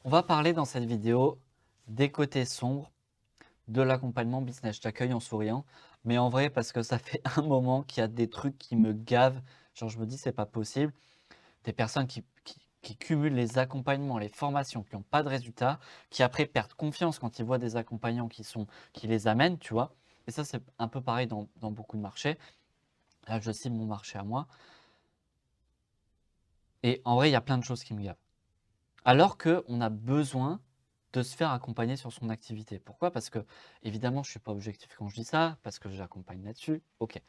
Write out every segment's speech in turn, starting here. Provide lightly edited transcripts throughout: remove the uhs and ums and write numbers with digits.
On va parler dans cette vidéo des côtés sombres de l'accompagnement business. Je t'accueille en souriant, mais en vrai, parce que ça fait un moment qu'il y a des trucs qui me gavent. Genre, je me dis, c'est pas possible. Des personnes qui cumulent les accompagnements, les formations, qui n'ont pas de résultats, qui après perdent confiance quand ils voient des accompagnants qui les amènent, tu vois. Et ça, c'est un peu pareil dans beaucoup de marchés. Là, je cible mon marché à moi. Et en vrai, il y a plein de choses qui me gavent. Alors qu'on a besoin de se faire accompagner sur son activité. Pourquoi? Parce que, évidemment, je ne suis pas objectif quand je dis ça, parce que j'accompagne là-dessus, ok.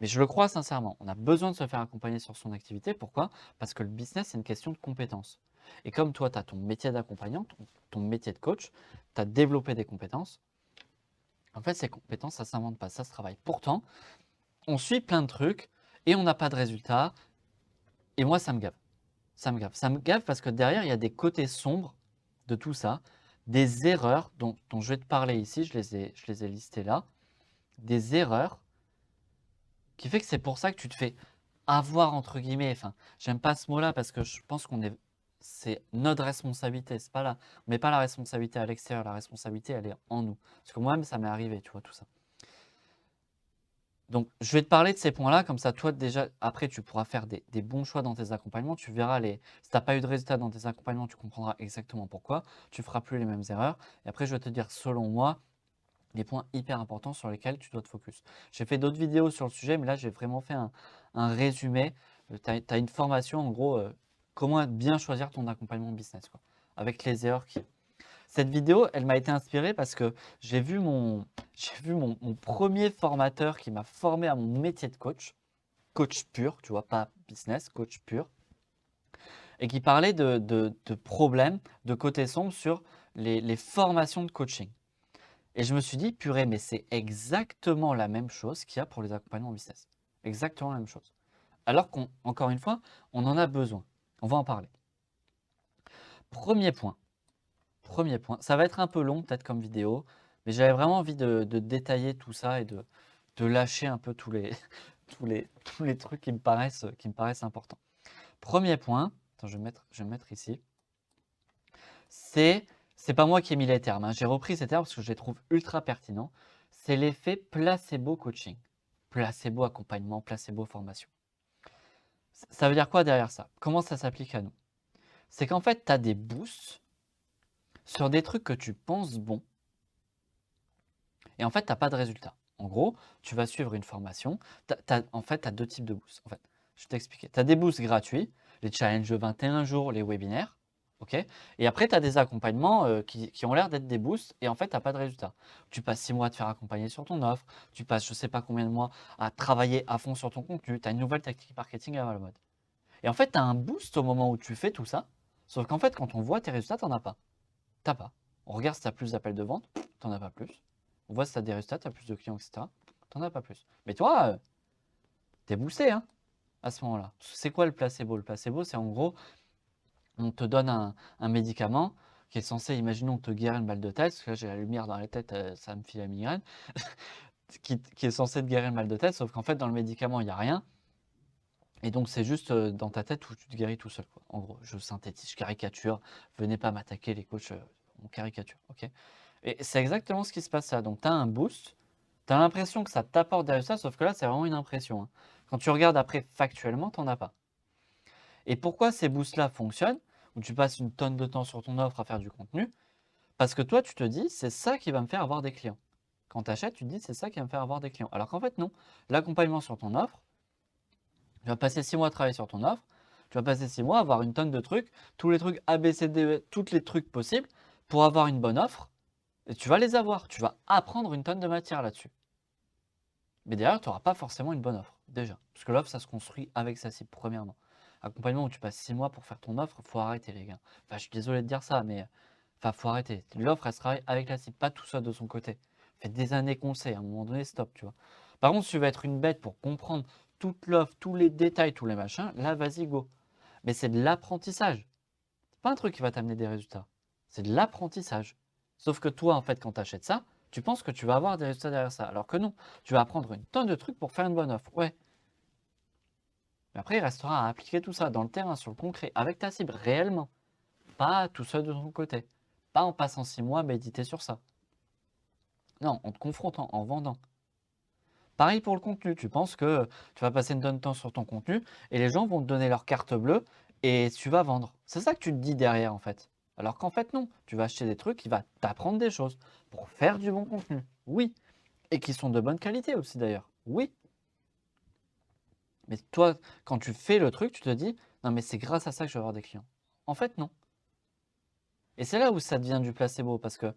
Mais je le crois sincèrement, on a besoin de se faire accompagner sur son activité. Pourquoi? Parce que le business, c'est une question de compétences. Et comme toi, tu as ton métier d'accompagnant, ton métier de coach, tu as développé des compétences. En fait, ces compétences, ça ne s'invente pas, ça se travaille. Pourtant, on suit plein de trucs et on n'a pas de résultats. Et moi, ça me gave. Ça me gave. Ça me gave parce que derrière, il y a des côtés sombres de tout ça, des erreurs dont je vais te parler ici, je les ai listées là, des erreurs qui fait que c'est pour ça que tu te fais avoir entre guillemets, enfin, j'aime pas ce mot-là parce que je pense c'est notre responsabilité, c'est pas là, on met pas la responsabilité à l'extérieur, la responsabilité elle est en nous. Parce que moi-même ça m'est arrivé, tu vois, tout ça. Donc, je vais te parler de ces points-là, comme ça, toi, déjà, après, tu pourras faire des bons choix dans tes accompagnements. Tu verras, si tu n'as pas eu de résultat dans tes accompagnements, tu comprendras exactement pourquoi. Tu ne feras plus les mêmes erreurs. Et après, je vais te dire, selon moi, les points hyper importants sur lesquels tu dois te focus. J'ai fait d'autres vidéos sur le sujet, mais là, j'ai vraiment fait un résumé. Tu as une formation, en gros, comment bien choisir ton accompagnement business, quoi, avec les erreurs qui cette vidéo, elle m'a été inspirée parce que j'ai vu mon premier formateur qui m'a formé à mon métier de coach, coach pur, tu vois, pas business, coach pur, et qui parlait de problèmes, de côté sombre sur les formations de coaching. Et je me suis dit, purée, mais c'est exactement la même chose qu'il y a pour les accompagnements business. Exactement la même chose. Alors qu'encore une fois, on en a besoin. On va en parler. Premier point. Premier point. Ça va être un peu long peut-être comme vidéo, mais j'avais vraiment envie de détailler tout ça et de lâcher un peu tous les, tous les trucs qui me paraissent importants. Premier point, attends, je vais me mettre ici, c'est, c'est pas moi qui ai mis les termes, hein. J'ai repris ces termes parce que je les trouve ultra pertinents. C'est l'effet placebo coaching. Placebo accompagnement, placebo formation. Ça veut dire quoi derrière ça? Comment ça s'applique à nous? C'est qu'en fait, tu as des boosts sur des trucs que tu penses bons. Et en fait, tu n'as pas de résultat. En gros, tu vas suivre une formation. En fait, tu as deux types de boosts. En fait, je vais t'expliquer. Tu as des boosts gratuits, les challenges de 21 jours, les webinaires. Ok. Et après, tu as des accompagnements qui ont l'air d'être des boosts et en fait, tu n'as pas de résultat. Tu passes 6 mois à te faire accompagner sur ton offre. Tu passes je ne sais pas combien de mois à travailler à fond sur ton contenu. Tu as une nouvelle tactique marketing à la mode. Et en fait, tu as un boost au moment où tu fais tout ça. Sauf qu'en fait, quand on voit tes résultats, tu n'en as pas. T'as pas. On regarde si tu as plus d'appels de vente, t'en as pas plus. On voit si tu as des résultats, tu as plus de clients, etc. T'en as pas plus. Mais toi, t'es boosté hein, à ce moment-là. C'est quoi le placebo? Le placebo, c'est en gros, on te donne un médicament qui est censé, imaginons, te guérir une balle de tête, parce que là j'ai la lumière dans la tête, ça me file la migraine, qui est censé te guérir une balle de tête, sauf qu'en fait dans le médicament il n'y a rien, et donc c'est juste dans ta tête où tu te guéris tout seul, quoi. En gros, je synthétise, je caricature, venez pas m'attaquer les coachs, on caricature, ok. Et c'est exactement ce qui se passe là. Donc, tu as un boost, tu as l'impression que ça t'apporte des résultats, sauf que là, c'est vraiment une impression, hein. Quand tu regardes après factuellement, tu n'en as pas. Et pourquoi ces boosts-là fonctionnent, où tu passes une tonne de temps sur ton offre à faire du contenu? Parce que toi, tu te dis, c'est ça qui va me faire avoir des clients. Quand tu achètes, tu te dis, c'est ça qui va me faire avoir des clients. Alors qu'en fait, non. L'accompagnement sur ton offre, tu vas passer 6 mois à travailler sur ton offre, tu vas passer 6 mois à avoir une tonne de trucs, tous les trucs A, B, C, D, tous les trucs possibles pour avoir une bonne offre. Et tu vas les avoir. Tu vas apprendre une tonne de matière là-dessus. Mais derrière, tu n'auras pas forcément une bonne offre, déjà. Parce que l'offre, ça se construit avec sa cible, premièrement. Accompagnement où tu passes 6 mois pour faire ton offre, il faut arrêter, les gars. Enfin, je suis désolé de dire ça, mais faut arrêter. L'offre, elle se travaille avec la cible, pas tout seul de son côté. Ça fait des années qu'on sait, à un moment donné, stop, tu vois. Par contre, si tu vas être une bête pour comprendre toute l'offre, tous les détails, tous les machins, là, vas-y, go. Mais c'est de l'apprentissage. C'est pas un truc qui va t'amener des résultats. C'est de l'apprentissage. Sauf que toi, en fait, quand tu achètes ça, tu penses que tu vas avoir des résultats derrière ça. Alors que non, tu vas apprendre une tonne de trucs pour faire une bonne offre. Ouais. Mais après, il restera à appliquer tout ça dans le terrain, sur le concret, avec ta cible, réellement. pas tout seul de ton côté. Pas en passant 6 mois à méditer sur ça. Non, en te confrontant, en vendant. Pareil pour le contenu. Tu penses que tu vas passer une bonne temps sur ton contenu et les gens vont te donner leur carte bleue et tu vas vendre. C'est ça que tu te dis derrière en fait. Alors qu'en fait non, tu vas acheter des trucs qui vont t'apprendre des choses pour faire du bon contenu. Oui. Et qui sont de bonne qualité aussi d'ailleurs. Oui. Mais toi, quand tu fais le truc, tu te dis, non mais c'est grâce à ça que je vais avoir des clients. En fait non. Et c'est là où ça devient du placebo parce que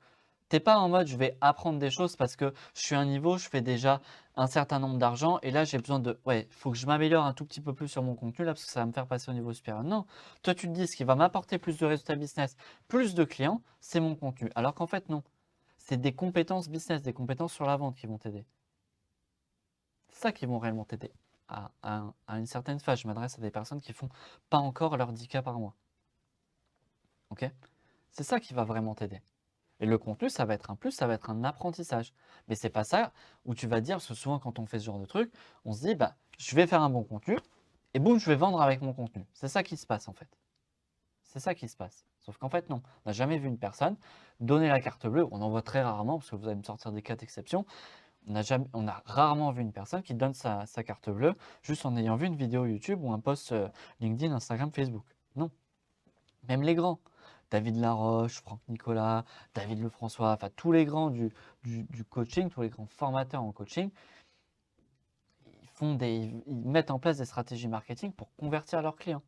t'es pas en mode je vais apprendre des choses parce que je suis à un niveau, je fais déjà un certain nombre d'argent et là j'ai besoin de ouais, faut que je m'améliore un tout petit peu plus sur mon contenu là parce que ça va me faire passer au niveau supérieur. Non, toi tu te dis ce qui va m'apporter plus de résultats business, plus de clients, c'est mon contenu. Alors qu'en fait non, c'est des compétences business, des compétences sur la vente qui vont t'aider. C'est ça qui vont réellement t'aider. À une certaine phase, je m'adresse à des personnes qui font pas encore leurs 10K par mois. Ok? C'est ça qui va vraiment t'aider. Et le contenu, ça va être un plus, ça va être un apprentissage. Mais c'est pas ça où tu vas dire, parce que souvent quand on fait ce genre de truc, on se dit, bah, je vais faire un bon contenu et boum, je vais vendre avec mon contenu. C'est ça qui se passe en fait. C'est ça qui se passe. Sauf qu'en fait, non. On n'a jamais vu une personne donner la carte bleue. On en voit très rarement, parce que vous allez me sortir des cas d'exception. On a rarement vu une personne qui donne sa carte bleue juste en ayant vu une vidéo YouTube ou un post LinkedIn, Instagram, Facebook. Non. Même les grands. David Laroche, Franck Nicolas, David Lefrançois, enfin tous les grands du coaching, tous les grands formateurs en coaching, ils mettent en place des stratégies marketing pour convertir leurs clients.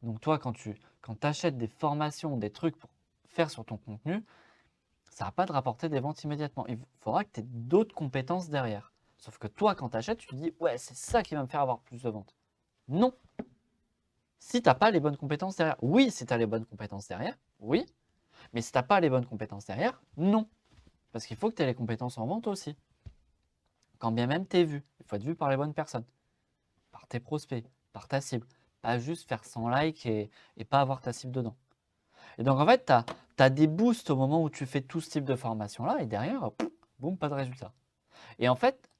Donc toi, quand tu achètes des formations, des trucs pour faire sur ton contenu, ça ne va pas te rapporter des ventes immédiatement. Il faudra que tu aies d'autres compétences derrière. Sauf que toi, quand tu achètes, tu te dis, ouais, c'est ça qui va me faire avoir plus de ventes. Non. Si tu n'as pas les bonnes compétences derrière, oui, si tu as les bonnes compétences derrière, oui. Mais si tu n'as pas les bonnes compétences derrière, non. Parce qu'il faut que tu aies les compétences en vente aussi. Quand bien même tu es vu, il faut être vu par les bonnes personnes, par tes prospects, par ta cible. Pas juste faire 100 likes et pas avoir ta cible dedans. Et donc en fait, tu as des boosts au moment où tu fais tout ce type de formation-là et derrière, boum, pas de résultat. Et en fait,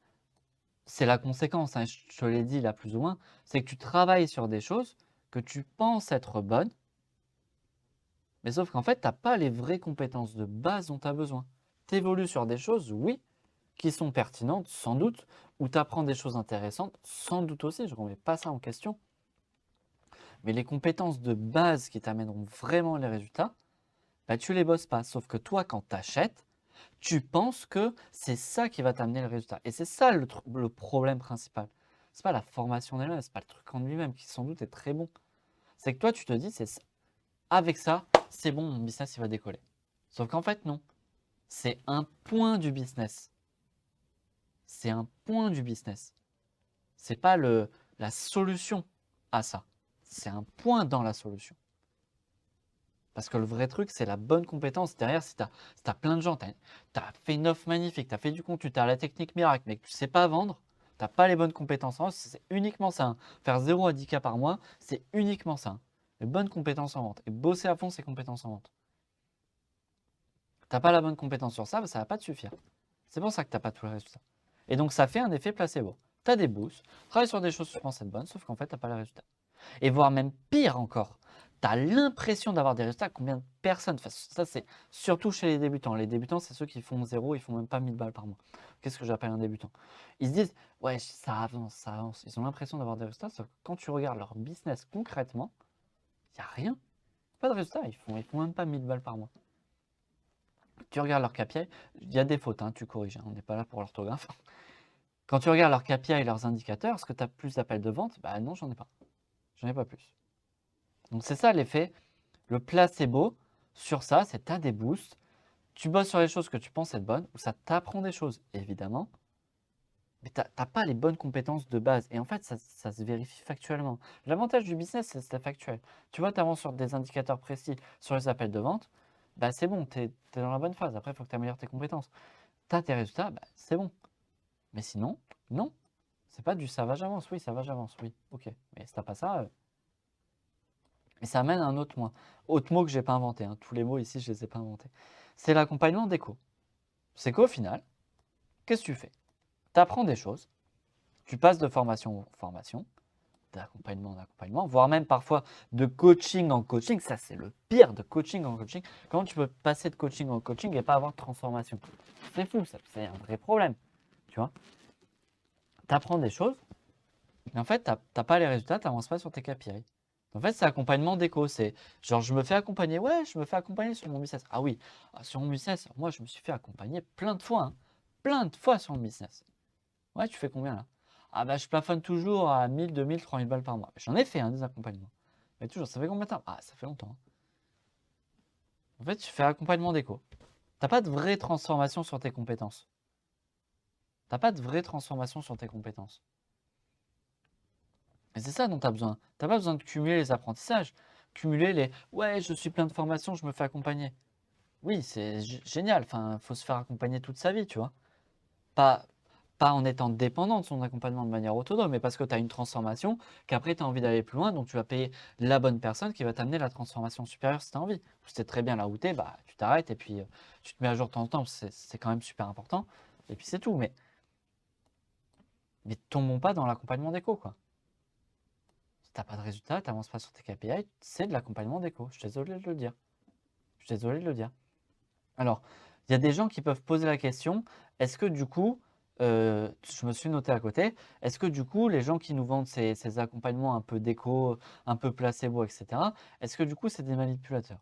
c'est la conséquence, hein, je te l'ai dit là plus ou moins, c'est que tu travailles sur des choses que tu penses être bonnes, mais sauf qu'en fait, tu n'as pas les vraies compétences de base dont tu as besoin. Tu évolues sur des choses, oui, qui sont pertinentes, sans doute, ou tu apprends des choses intéressantes, sans doute aussi, je ne remets pas ça en question. Mais les compétences de base qui t'amèneront vraiment les résultats, bah, tu ne les bosses pas. Sauf que toi, quand tu achètes, tu penses que c'est ça qui va t'amener le résultat. Et c'est ça le problème principal. Ce n'est pas la formation elle-même, ce n'est pas le truc en lui-même qui sans doute est très bon. C'est que toi, tu te dis, avec ça, c'est bon, mon business il va décoller. Sauf qu'en fait, non. C'est un point du business. C'est un point du business. C'est pas la solution à ça. C'est un point dans la solution. Parce que le vrai truc, c'est la bonne compétence. Derrière, si tu as, plein de gens, tu as fait une offre magnifique, tu as fait du contenu, tu as la technique miracle, mais que tu ne sais pas vendre, tu n'as pas les bonnes compétences en vente, c'est uniquement ça. Hein. Faire 0 à 10K par mois, c'est uniquement ça. Hein. Les bonnes compétences en vente. Et bosser à fond ces compétences en vente. Tu n'as pas la bonne compétence sur ça, bah, ça ne va pas te suffire. C'est pour ça que tu n'as pas tout le résultat. Et donc, ça fait un effet placebo. Tu as des boosts, travaille sur des choses que tu penses être bonnes, sauf qu'en fait, tu n'as pas les résultats. Et voire même pire encore, tu as l'impression d'avoir des résultats. Combien de personnes, enfin, ça c'est surtout chez les débutants. Les débutants, c'est ceux qui font 0, ils font même pas 1000 balles par mois. Qu'est-ce que j'appelle un débutant? Ils se disent, ouais, ça avance, ça avance. Ils ont l'impression d'avoir des résultats, sauf que quand tu regardes leur business concrètement, il n'y a rien. Pas de résultats, ils font même pas 1000 balles par mois. Tu regardes leur KPI, il y a des fautes, hein, tu corriges, hein, on n'est pas là pour l'orthographe. Quand tu regardes leur KPI et leurs indicateurs, est-ce que tu as plus d'appels de vente? Bah non, j'en ai pas. J'en ai pas plus. Donc c'est ça l'effet, le placebo sur ça, c'est tu as des boosts, tu bosses sur les choses que tu penses être bonnes, ou ça t'apprend des choses, évidemment, mais tu n'as pas les bonnes compétences de base. Et en fait, ça se vérifie factuellement. L'avantage du business, c'est factuel. Tu vois, tu avances sur des indicateurs précis sur les appels de vente, bah c'est bon, tu es dans la bonne phase. Après, il faut que tu améliores tes compétences. Tu as tes résultats, bah, c'est bon. Mais sinon, non. C'est pas du ça va, j'avance. Oui, ça va, j'avance. Oui, ok. Mais si t'as pas ça, et ça amène à un autre mot. Autre mot que je n'ai pas inventé. Hein. Tous les mots ici, je ne les ai pas inventés. C'est l'accompagnement d'éco. C'est qu'au final, qu'est-ce que tu fais? Tu apprends des choses, tu passes de formation en formation, d'accompagnement en accompagnement, voire même parfois de coaching en coaching. Ça, c'est le pire de coaching en coaching. Comment tu peux passer de coaching en coaching et pas avoir de transformation? C'est fou, ça, c'est un vrai problème. Tu vois, tu apprends des choses, mais en fait, tu n'as pas les résultats, tu n'avances pas sur tes KPI. En fait, c'est accompagnement d'éco. C'est genre, je me fais accompagner. Ouais, je me fais accompagner sur mon business. Ah oui, sur mon business, moi, je me suis fait accompagner plein de fois. Hein. Plein de fois sur mon business. Ouais, tu fais combien là? Ah bah, je plafonne toujours à 1000, 2000, 3000 balles par mois. J'en ai fait des accompagnements. Mais toujours, ça fait combien de temps? Ah, ça fait longtemps. Hein. En fait, tu fais accompagnement d'éco. T'as pas de vraie transformation sur tes compétences. T'as pas de vraie transformation sur tes compétences. Et c'est ça dont tu as besoin. Tu n'as pas besoin de cumuler les apprentissages. Cumuler les ouais, je suis plein de formations, je me fais accompagner. Oui, c'est génial. Enfin, faut se faire accompagner toute sa vie, tu vois. Pas, pas en étant dépendant de son accompagnement de manière autonome, mais parce que tu as une transformation, qu'après tu as envie d'aller plus loin, donc tu vas payer la bonne personne qui va t'amener la transformation supérieure si tu as envie. Si tu sais très bien là où tu es, bah, tu t'arrêtes et puis tu te mets à jour de temps en temps, c'est quand même super important. Et puis c'est tout. Mais tombons pas dans l'accompagnement d'éco, quoi. Si tu n'as pas de résultat, tu n'avances pas sur tes KPI, c'est de l'accompagnement d'éco. Je suis désolé de le dire. Je suis désolé de le dire. Alors, il y a des gens qui peuvent poser la question, est-ce que du coup, je me suis noté à côté, est-ce que du coup, les gens qui nous vendent ces accompagnements un peu déco, un peu placebo, etc., est-ce que du coup, c'est des manipulateurs?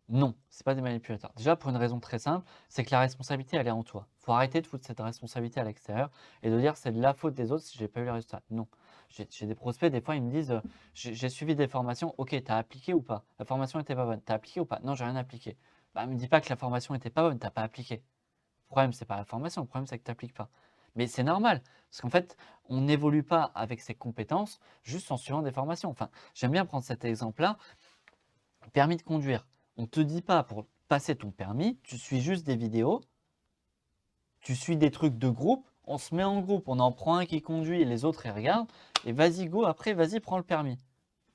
Non, ce n'est pas des manipulateurs. Déjà, pour une raison très simple, c'est que la responsabilité, elle est en toi. Il faut arrêter de foutre cette responsabilité à l'extérieur et de dire c'est de la faute des autres si je n'ai pas eu les résultats. Non. J'ai des prospects, des fois, ils me disent j'ai suivi des formations, ok, tu as appliqué ou pas? La formation n'était pas bonne. Tu as appliqué ou pas? Non, j'ai rien appliqué. Bah, ne me dis pas que la formation n'était pas bonne, tu n'as pas appliqué. Le problème, c'est pas la formation, le problème, c'est que tu n'appliques pas. Mais c'est normal, parce qu'en fait, on n'évolue pas avec ses compétences juste en suivant des formations. Enfin, j'aime bien prendre cet exemple-là. Permis de conduire. On ne te dit pas pour passer ton permis, tu suis juste des vidéos, tu suis des trucs de groupe, on se met en groupe, on en prend un qui conduit et les autres ils regardent, et vas-y go, après vas-y prends le permis.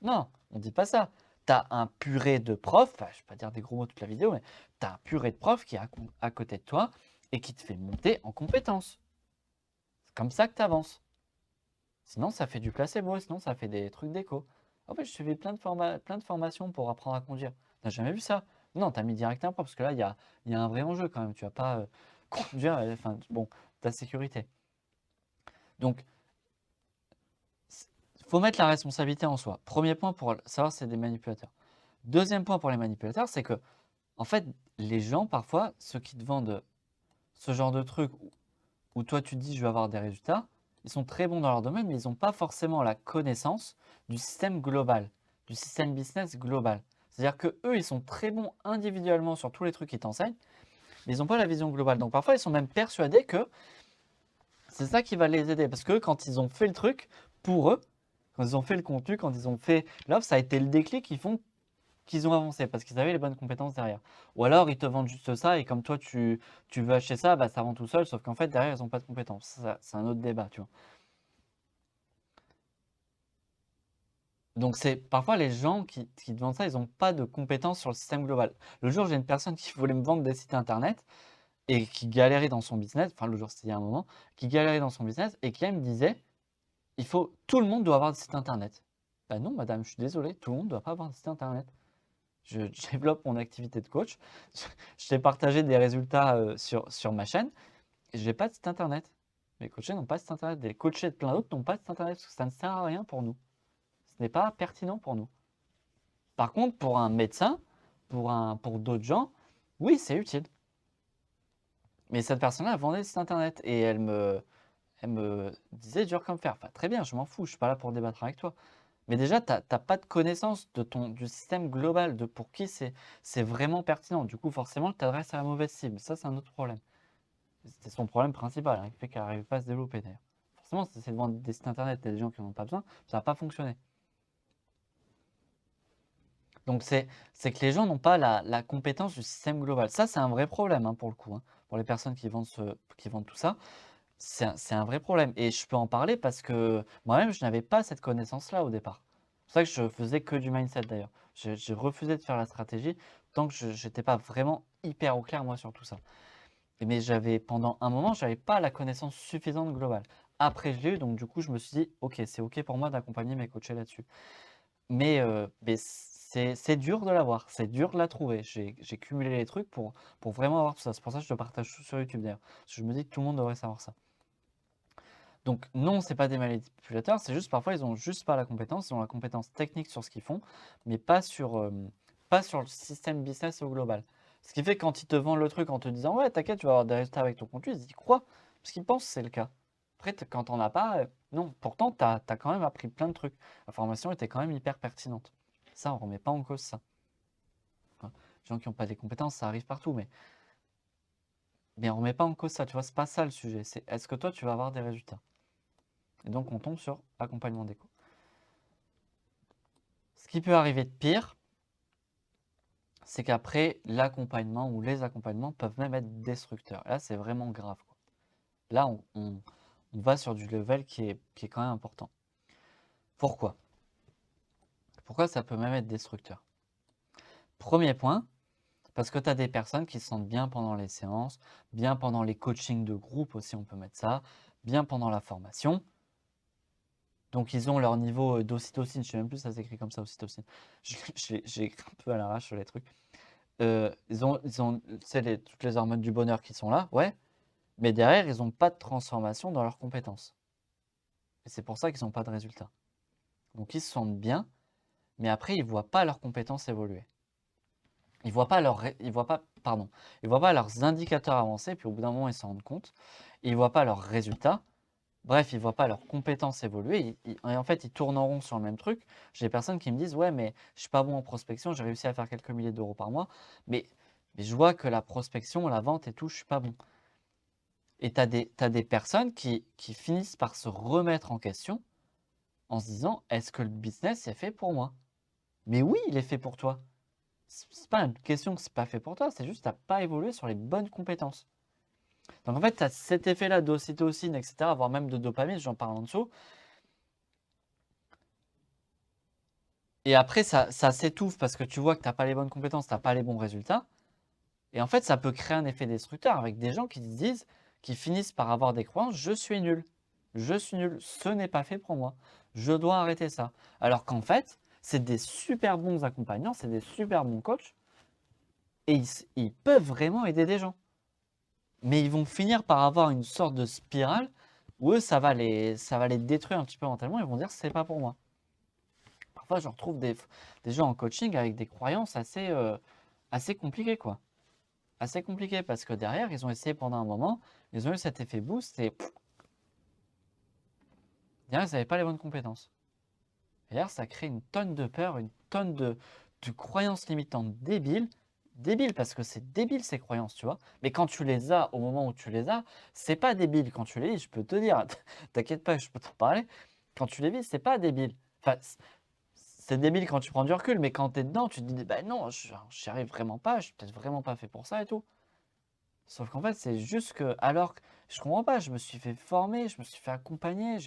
Non, on ne dit pas ça. Tu as un purée de profs, enfin, je ne vais pas dire des gros mots toute la vidéo, mais tu as un purée de profs qui est à côté de toi et qui te fait monter en compétences. C'est comme ça que tu avances. Sinon, ça fait du placebo, sinon ça fait des trucs d'éco. En fait, je suivais plein de formations pour apprendre à conduire. T'as jamais vu ça? Non, t'as mis direct un prof, parce que là, il y a un vrai enjeu quand même. Tu vas pas conduire, enfin, bon, ta sécurité. Donc, il faut mettre la responsabilité en soi. Premier point pour savoir si c'est des manipulateurs. Deuxième point pour les manipulateurs, c'est que, en fait, les gens, parfois, ceux qui te vendent ce genre de truc où toi tu te dis je vais avoir des résultats, ils sont très bons dans leur domaine, mais ils n'ont pas forcément la connaissance du système global, du système business global. C'est-à-dire que eux, ils sont très bons individuellement sur tous les trucs qu'ils t'enseignent, mais ils n'ont pas la vision globale. Donc parfois, ils sont même persuadés que c'est ça qui va les aider. Parce que quand ils ont fait le truc, pour eux, quand ils ont fait le contenu, quand ils ont fait l'offre, ça a été le déclic qui font qu'ils ont avancé parce qu'ils avaient les bonnes compétences derrière. Ou alors ils te vendent juste ça et comme toi tu veux acheter ça, bah, ça vend tout seul, sauf qu'en fait derrière ils n'ont pas de compétences. Ça, c'est un autre débat, tu vois. Donc c'est parfois les gens qui te vendent ça, ils n'ont pas de compétences sur le système global. Le jour, j'ai une personne qui voulait me vendre des sites internet et qui galérait dans son business, enfin le jour c'était il y a un moment, qui galérait dans son business et qui elle me disait, tout le monde doit avoir des sites internet. Bah non madame, je suis désolé, tout le monde ne doit pas avoir de site internet. Je développe mon activité de coach. Je t'ai partagé des résultats sur ma chaîne et je n'ai pas de site internet. Mes coachés n'ont pas de site internet. Les coachés de plein d'autres n'ont pas de site internet parce que ça ne sert à rien pour nous. Ce n'est pas pertinent pour nous. Par contre, pour un médecin, pour d'autres gens, oui, c'est utile. Mais cette personne-là, elle vendait des sites internet et elle me disait dur comme fer. Enfin, très bien, je m'en fous, je ne suis pas là pour débattre avec toi. Mais déjà, tu n'as pas de connaissance du système global, de pour qui c'est vraiment pertinent. Du coup, forcément, tu t'adresses à la mauvaise cible. Ça, c'est un autre problème. C'est son problème principal, hein, qui fait qu'elle n'arrive pas à se développer d'ailleurs. Forcément, si c'est de vendre des sites internet à des gens qui n'en ont pas besoin, ça va pas fonctionner. Donc, c'est que les gens n'ont pas la compétence du système global. Ça, c'est un vrai problème pour le coup. Hein. Pour les personnes qui vendent tout ça, c'est un vrai problème. Et je peux en parler parce que moi-même, je n'avais pas cette connaissance-là au départ. C'est pour ça que je faisais que du mindset d'ailleurs. J'ai refusé de faire la stratégie tant que je n'étais pas vraiment hyper au clair moi sur tout ça. Mais pendant un moment, je n'avais pas la connaissance suffisante globale. après je l'ai eu, donc du coup, je me suis dit: «OK, c'est OK pour moi d'accompagner mes coachés là-dessus». Mais c'est dur de l'avoir, c'est dur de la trouver. J'ai cumulé les trucs pour vraiment avoir tout ça. C'est pour ça que je te partage tout sur YouTube d'ailleurs. Parce que je me dis que tout le monde devrait savoir ça. Donc non, c'est pas des manipulateurs, c'est juste parfois ils ont juste pas la compétence, ils ont la compétence technique sur ce qu'ils font, mais pas sur le système business au global. Ce qui fait que quand ils te vendent le truc en te disant: «Ouais, t'inquiète, tu vas avoir des résultats avec ton contenu», ils y croient, parce qu'ils pensent que c'est le cas. Après quand on as pas, non. Pourtant tu as quand même appris plein de trucs. La formation était quand même hyper pertinente. Ça, on remet pas en cause ça. Enfin, les gens qui ont pas des compétences, ça arrive partout, mais on remet pas en cause ça, tu vois? C'est pas ça le sujet, c'est est-ce que toi tu vas avoir des résultats? Et donc on tombe sur accompagnement déco. Ce qui peut arriver de pire, c'est qu'après, l'accompagnement ou les accompagnements peuvent même être destructeurs. Là, c'est vraiment grave, quoi. Là, on va sur du level qui est quand même important. Pourquoi? Pourquoi ça peut même être destructeur? Premier point, parce que tu as des personnes qui se sentent bien pendant les séances, bien pendant les coachings de groupe aussi, on peut mettre ça, bien pendant la formation. Donc, ils ont leur niveau d'ocytocine. Je ne sais même plus si ça s'écrit comme ça, ocytocine. J'ai écrit un peu à l'arrache sur les trucs. Ils ont tu sais, toutes les hormones du bonheur qui sont là, ouais, mais derrière, ils n'ont pas de transformation dans leurs compétences. Et c'est pour ça qu'ils n'ont pas de résultats. Donc, ils se sentent bien, mais après, ils ne voient pas leurs compétences évoluer. Ils voient pas ils voient pas leurs indicateurs avancés, puis au bout d'un moment, ils s'en rendent compte. Ils voient pas leurs résultats. Bref, ils voient pas leurs compétences évoluer. Et en fait, ils tournent en rond sur le même truc. J'ai des personnes qui me disent: «Ouais, mais je suis pas bon en prospection, j'ai réussi à faire quelques milliers d'euros par mois, mais, mais je vois que la prospection, la vente et tout, je suis pas bon». Et t'as des personnes qui finissent par se remettre en question en se disant: «Est-ce que le business est fait pour moi?» Mais oui, il est fait pour toi. C'est pas une question que c'est pas fait pour toi, c'est juste que tu pas évolué sur les bonnes compétences. Donc en fait, tu as cet effet-là d'ocytocine, et cetera, voire même de dopamine, j'en parle en dessous. Et après, ça s'étouffe parce que tu vois que tu pas les bonnes compétences, tu pas les bons résultats. Et en fait, ça peut créer un effet destructeur avec des gens qui se disent, qui finissent par avoir des croyances: «Je suis nul. Je suis nul. Ce n'est pas fait pour moi. Je dois arrêter ça». Alors qu'en fait, c'est des super bons accompagnants, c'est des super bons coachs et ils peuvent vraiment aider des gens. Mais ils vont finir par avoir une sorte de spirale où eux, ça va les détruire un petit peu mentalement. Ils vont dire: «C'est pas pour moi». Parfois, je retrouve des gens en coaching avec des croyances assez compliquées, quoi. Assez compliquées parce que derrière, ils ont essayé pendant un moment, ils ont eu cet effet boost et derrière, ils n'avaient pas les bonnes compétences. Et derrière, ça crée une tonne de peur, une tonne de croyances limitantes débiles. Débiles parce que c'est débile ces croyances, tu vois. Mais quand tu les as au moment où tu les as, c'est pas débile. Quand tu les vis, je peux te dire, t'inquiète pas, je peux t'en parler. Quand tu les vis, c'est pas débile. Enfin, c'est débile quand tu prends du recul, mais quand tu es dedans, tu te dis: «Bah non, j'y arrive vraiment pas, je suis peut-être vraiment pas fait pour ça et tout». Sauf qu'en fait, c'est juste que alors que je comprends pas, je me suis fait former, je me suis fait accompagner,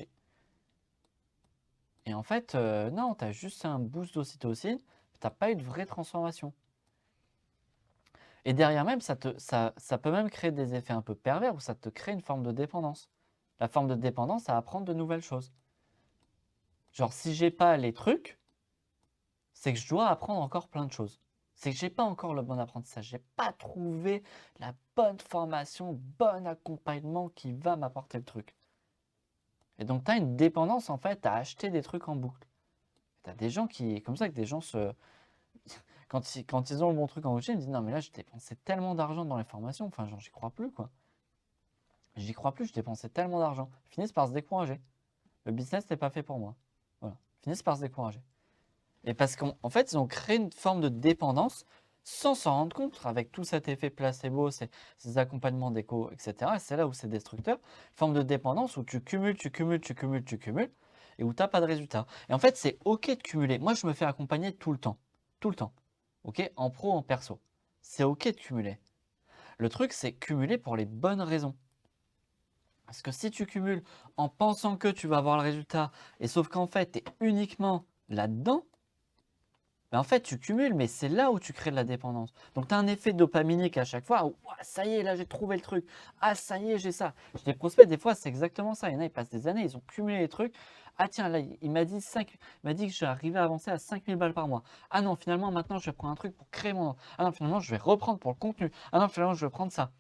et en fait, non, tu as juste un boost d'ocytocine, tu pas eu de vraie transformation. Et derrière même, ça peut même créer des effets un peu pervers où ça te crée une forme de dépendance. La forme de dépendance à apprendre de nouvelles choses. Genre si j'ai pas les trucs, c'est que je dois apprendre encore plein de choses. C'est que j'ai pas encore le bon apprentissage. J'ai pas trouvé la bonne formation, le bon accompagnement qui va m'apporter le truc. Et donc tu as une dépendance en fait à acheter des trucs en boucle. Tu as des gens qui, comme ça que des gens se, quand ils ont le bon truc en coaching, ils me disent: «Non mais là j'ai dépensé tellement d'argent dans les formations, enfin j'y crois plus quoi. J'y crois plus, je dépensais tellement d'argent». Ils finissent par se décourager. Le business n'est pas fait pour moi. Voilà. Ils finissent par se décourager. Et parce qu'en fait, ils ont créé une forme de dépendance sans s'en rendre compte, avec tout cet effet placebo, ces accompagnements d'écho, etc. Et c'est là où c'est destructeur. Une forme de dépendance où tu cumules, tu cumules, tu cumules, tu cumules, et où tu n'as pas de résultat. Et en fait, c'est OK de cumuler. Moi, je me fais accompagner tout le temps. Tout le temps. OK? En pro, en perso. C'est OK de cumuler. Le truc, c'est cumuler pour les bonnes raisons. Parce que si tu cumules en pensant que tu vas avoir le résultat, et sauf qu'en fait, tu es uniquement là-dedans, Mais en fait, tu cumules, mais c'est là où tu crées de la dépendance. Donc, tu as un effet dopaminique à chaque fois. Ouah, ça y est, là, j'ai trouvé le truc. Ah, ça y est, j'ai ça. J'ai des prospects, des fois, c'est exactement ça. Il y en a, ils passent des années, ils ont cumulé les trucs. Ah, tiens, là, il m'a dit il m'a dit que j'arrivais à avancer à 5000 balles par mois. Ah non, finalement, maintenant, je vais prendre un truc pour créer mon. Ah non, finalement, je vais reprendre pour le contenu. Ah non, finalement, je vais prendre ça.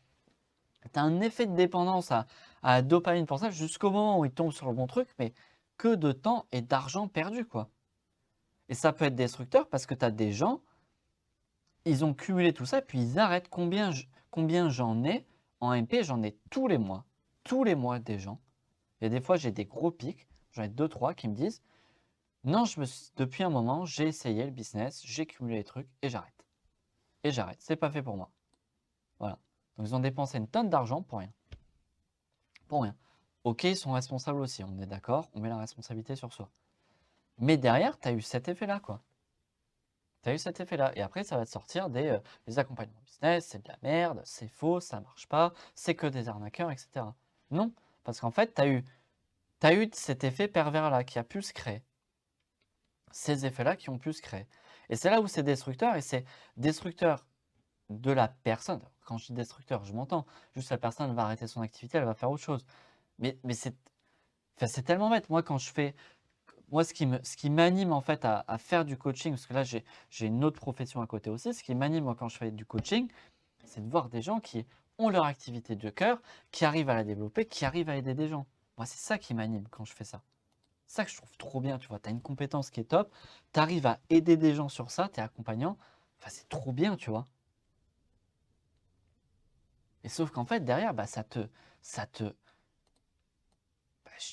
Tu as un effet de dépendance à la dopamine pour ça jusqu'au moment où il tombe sur le bon truc, mais que de temps et d'argent perdu, quoi. Et ça peut être destructeur parce que tu as des gens, ils ont cumulé tout ça, puis ils arrêtent. Combien j'en ai en MP? J'en ai tous les mois. Tous les mois des gens. Et des fois, j'ai des gros pics. J'en ai 2, 3 qui me disent non, depuis un moment, j'ai essayé le business, j'ai cumulé les trucs et j'arrête. Et j'arrête. C'est pas fait pour moi. Voilà. Donc, ils ont dépensé une tonne d'argent pour rien. Pour rien. Ok, ils sont responsables aussi. On est d'accord. On met la responsabilité sur soi. Mais derrière, tu as eu cet effet-là, quoi. Tu as eu cet effet-là. Et après, ça va te sortir des accompagnements business, c'est de la merde, c'est faux, ça marche pas, c'est que des arnaqueurs, etc. Non, parce qu'en fait, tu as eu cet effet pervers-là qui a pu se créer. Ces effets-là qui ont pu se créer. Et c'est là où c'est destructeur, et c'est destructeur de la personne. Quand je dis destructeur, je m'entends. Juste la personne va arrêter son activité, elle va faire autre chose. Mais c'est tellement bête. Moi, quand je fais moi, ce qui m'anime en fait à faire du coaching, parce que là, j'ai une autre profession à côté aussi, ce qui m'anime moi quand je fais du coaching, c'est de voir des gens qui ont leur activité de cœur, qui arrivent à la développer, qui arrivent à aider des gens. Moi, c'est ça qui m'anime quand je fais ça. C'est ça que je trouve trop bien, tu vois. Tu as une compétence qui est top, tu arrives à aider des gens sur ça, tu es accompagnant. Enfin, c'est trop bien, tu vois. Et sauf qu'en fait, derrière, bah,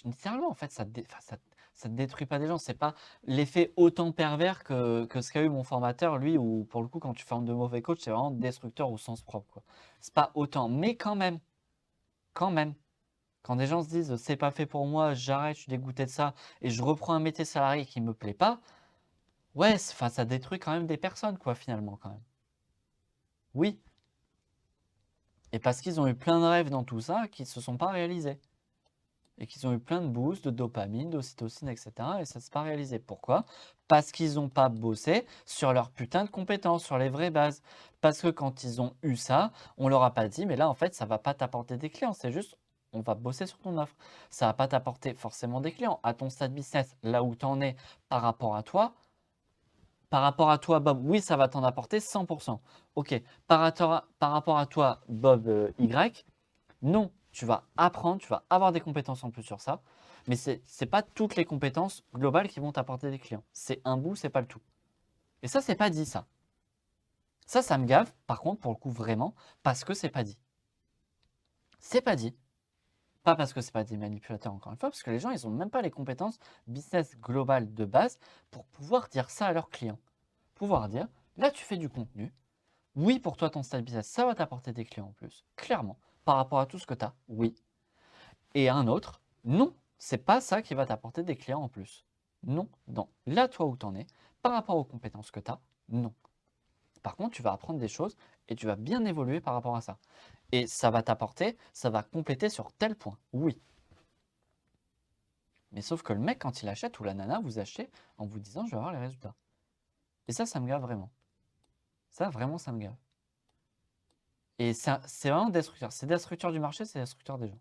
littéralement, en fait, ça te détruit pas des gens. C'est pas l'effet autant pervers que ce qu'a eu mon formateur, lui, où pour le coup, quand tu formes de mauvais coach, c'est vraiment destructeur au sens propre, quoi. C'est pas autant, mais quand même, quand des gens se disent c'est pas fait pour moi, j'arrête, je suis dégoûté de ça, et je reprends un métier salarié qui me plaît pas, ouais, enfin, ça détruit quand même des personnes, quoi, finalement, quand même. Oui, et parce qu'ils ont eu plein de rêves dans tout ça qui ne se sont pas réalisés. Et qu'ils ont eu plein de boosts, de dopamine, d'ocytocine, etc. Et ça ne s'est pas réalisé. Pourquoi? Parce qu'ils n'ont pas bossé sur leur putain de compétences, sur les vraies bases. Parce que quand ils ont eu ça, on leur a pas dit, mais là, en fait, ça ne va pas t'apporter des clients. C'est juste, on va bosser sur ton offre. Ça ne va pas t'apporter forcément des clients. À ton stade business, là où tu en es par rapport à toi, Bob, oui, ça va t'en apporter 100%. Ok, par rapport à toi, Bob Y, non, tu vas apprendre, tu vas avoir des compétences en plus sur ça, mais ce n'est pas toutes les compétences globales qui vont t'apporter des clients. C'est un bout, c'est pas le tout. Et ça, c'est pas dit, ça. Ça me gave, par contre, pour le coup, vraiment, parce que c'est pas dit. C'est pas dit. Pas parce que c'est pas des manipulateurs, encore une fois, parce que les gens, ils n'ont même pas les compétences business globales de base pour pouvoir dire ça à leurs clients. Pouvoir dire, là, tu fais du contenu. Oui, pour toi, ton style business, ça va t'apporter des clients en plus. Clairement. Par rapport à tout ce que tu as, oui. Et un autre, non, c'est pas ça qui va t'apporter des clients en plus. Non, non. Là, toi où tu en es, par rapport aux compétences que tu as, non. Par contre, tu vas apprendre des choses et tu vas bien évoluer par rapport à ça. Et ça va t'apporter, ça va compléter sur tel point, oui. Mais sauf que le mec, quand il achète, ou la nana, vous achetez en vous disant, je vais avoir les résultats. Et ça me gave vraiment. Ça, vraiment, ça me gave. Et c'est vraiment destructeur. C'est destructeur du marché, c'est destructeur des gens.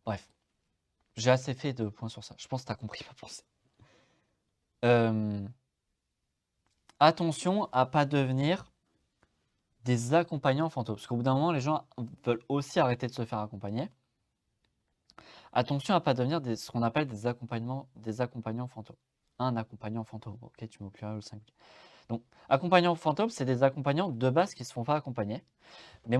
Bref, j'ai assez fait de points sur ça. Je pense que tu as compris ma pensée. Attention à pas devenir des accompagnants fantômes. Parce qu'au bout d'un moment, les gens veulent aussi arrêter de se faire accompagner. Attention à pas devenir ce qu'on appelle des accompagnants fantômes. Un accompagnant fantôme. Ok, tu mets au pluriel ou au singulier. Donc, accompagnants fantômes, c'est des accompagnants de base qui ne se font pas accompagner. Mais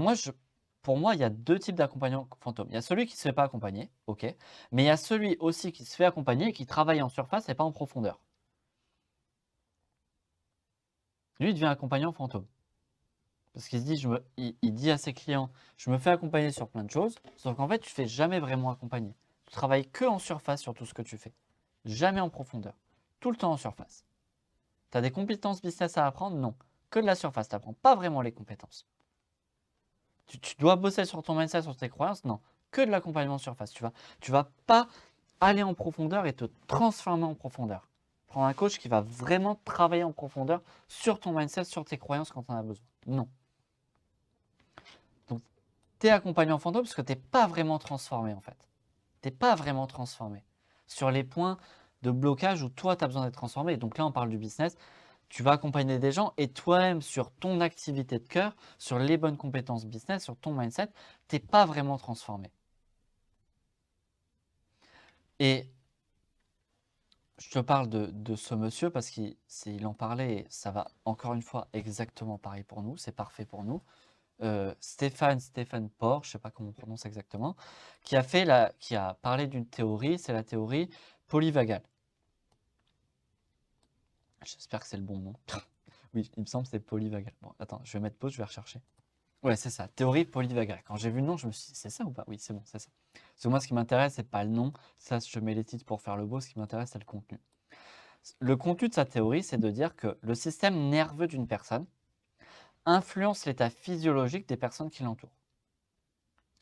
pour moi, il y a deux types d'accompagnants fantômes. Il y a celui qui ne se fait pas accompagner, ok. Mais il y a celui aussi qui se fait accompagner et qui travaille en surface et pas en profondeur. Lui, il devient accompagnant fantôme. Parce qu'il se dit, il dit à ses clients, je me fais accompagner sur plein de choses, sauf qu'en fait, tu ne fais jamais vraiment accompagner. Tu travailles que en surface sur tout ce que tu fais. Jamais en profondeur. Tout le temps en surface. Tu as des compétences business à apprendre? Non. Que de la surface. Tu n'apprends pas vraiment les compétences. Tu dois bosser sur ton mindset, sur tes croyances? Non. Que de l'accompagnement surface. Tu vas pas aller en profondeur et te transformer en profondeur. Prendre un coach qui va vraiment travailler en profondeur sur ton mindset, sur tes croyances quand tu en as besoin. Non. Donc, tu es accompagnant fantôme parce que tu n'es pas vraiment transformé en fait. Tu n'es pas vraiment transformé sur les points de blocage où toi, tu as besoin d'être transformé. Donc là, on parle du business. Tu vas accompagner des gens et toi-même, sur ton activité de cœur, sur les bonnes compétences business, sur ton mindset, tu n'es pas vraiment transformé. Et je te parle de ce monsieur parce qu'il en parlait et ça va encore une fois exactement pareil pour nous, c'est parfait pour nous. Stephen Porr, je ne sais pas comment on prononce exactement, qui a parlé d'une théorie, c'est la théorie polyvagale. J'espère que c'est le bon nom. Oui, il me semble que c'est polyvagal. Bon, attends, je vais mettre pause, je vais rechercher. Ouais, c'est ça, théorie polyvagale. Quand j'ai vu le nom, je me suis dit, c'est ça ou pas? Oui, c'est bon, c'est ça. Parce que moi, ce qui m'intéresse, c'est pas le nom. Ça, je mets les titres pour faire le beau. Ce qui m'intéresse, c'est le contenu. Le contenu de sa théorie, c'est de dire que le système nerveux d'une personne influence l'état physiologique des personnes qui l'entourent.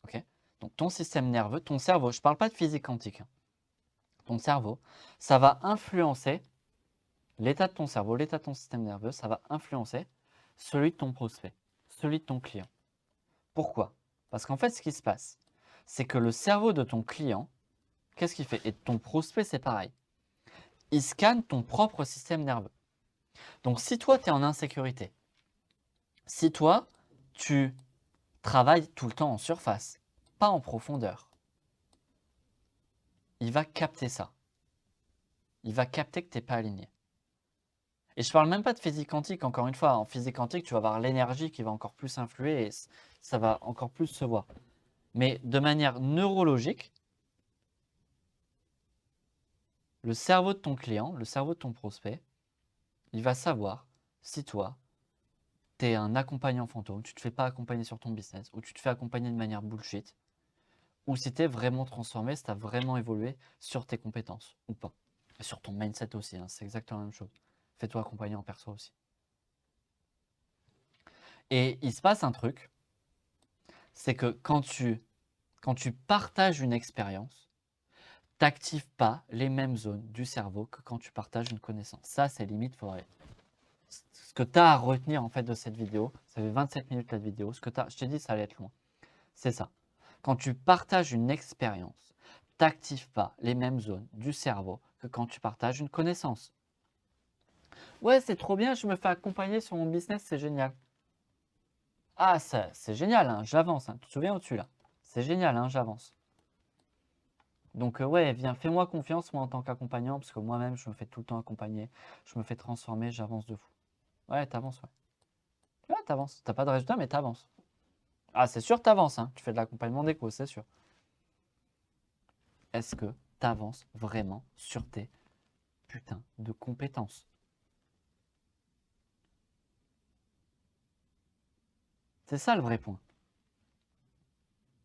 Ok? Donc, ton système nerveux, ton cerveau, je ne parle pas de physique quantique, hein. Ton cerveau, ça va influencer l'état de ton cerveau, l'état de ton système nerveux, ça va influencer celui de ton prospect, celui de ton client. Pourquoi? Parce qu'en fait, ce qui se passe, c'est que le cerveau de ton client, qu'est-ce qu'il fait? Et de ton prospect, c'est pareil. Il scanne ton propre système nerveux. Donc, si toi, tu es en insécurité, si toi, tu travailles tout le temps en surface, pas en profondeur, il va capter ça. Il va capter que tu n'es pas aligné. Et je ne parle même pas de physique quantique, encore une fois. En physique quantique, tu vas avoir l'énergie qui va encore plus influer et ça va encore plus se voir. Mais de manière neurologique, le cerveau de ton client, le cerveau de ton prospect, il va savoir si toi, tu es un accompagnant fantôme, tu ne te fais pas accompagner sur ton business, ou tu te fais accompagner de manière bullshit, ou si tu es vraiment transformé, si tu as vraiment évolué sur tes compétences, ou pas. Et sur ton mindset aussi, hein, c'est exactement la même chose. Fais-toi accompagner en perso aussi. Et il se passe un truc, c'est que quand tu partages une expérience, tu n'actives pas les mêmes zones du cerveau que quand tu partages une connaissance. Ça, c'est limite, faudrait. Ce que tu as à retenir en fait de cette vidéo, ça fait 27 minutes la vidéo, je t'ai dit ça allait être loin, c'est ça. Quand tu partages une expérience, tu n'actives pas les mêmes zones du cerveau que quand tu partages une connaissance. Ouais, c'est trop bien, je me fais accompagner sur mon business, c'est génial. Ah, ça, c'est génial, hein, j'avance, hein. Tu te souviens au-dessus là? C'est génial, hein, j'avance. Donc ouais, viens, fais-moi confiance moi en tant qu'accompagnant, parce que moi-même je me fais tout le temps accompagner, je me fais transformer, j'avance de fou. Ouais, t'avances, ouais. Ouais, t'avances. T'as pas de résultat, mais t'avances. Ah, c'est sûr, t'avances, hein. Tu fais de l'accompagnement d'éco, c'est sûr. Est-ce que t'avances vraiment sur tes putains de compétences? C'est ça le vrai point.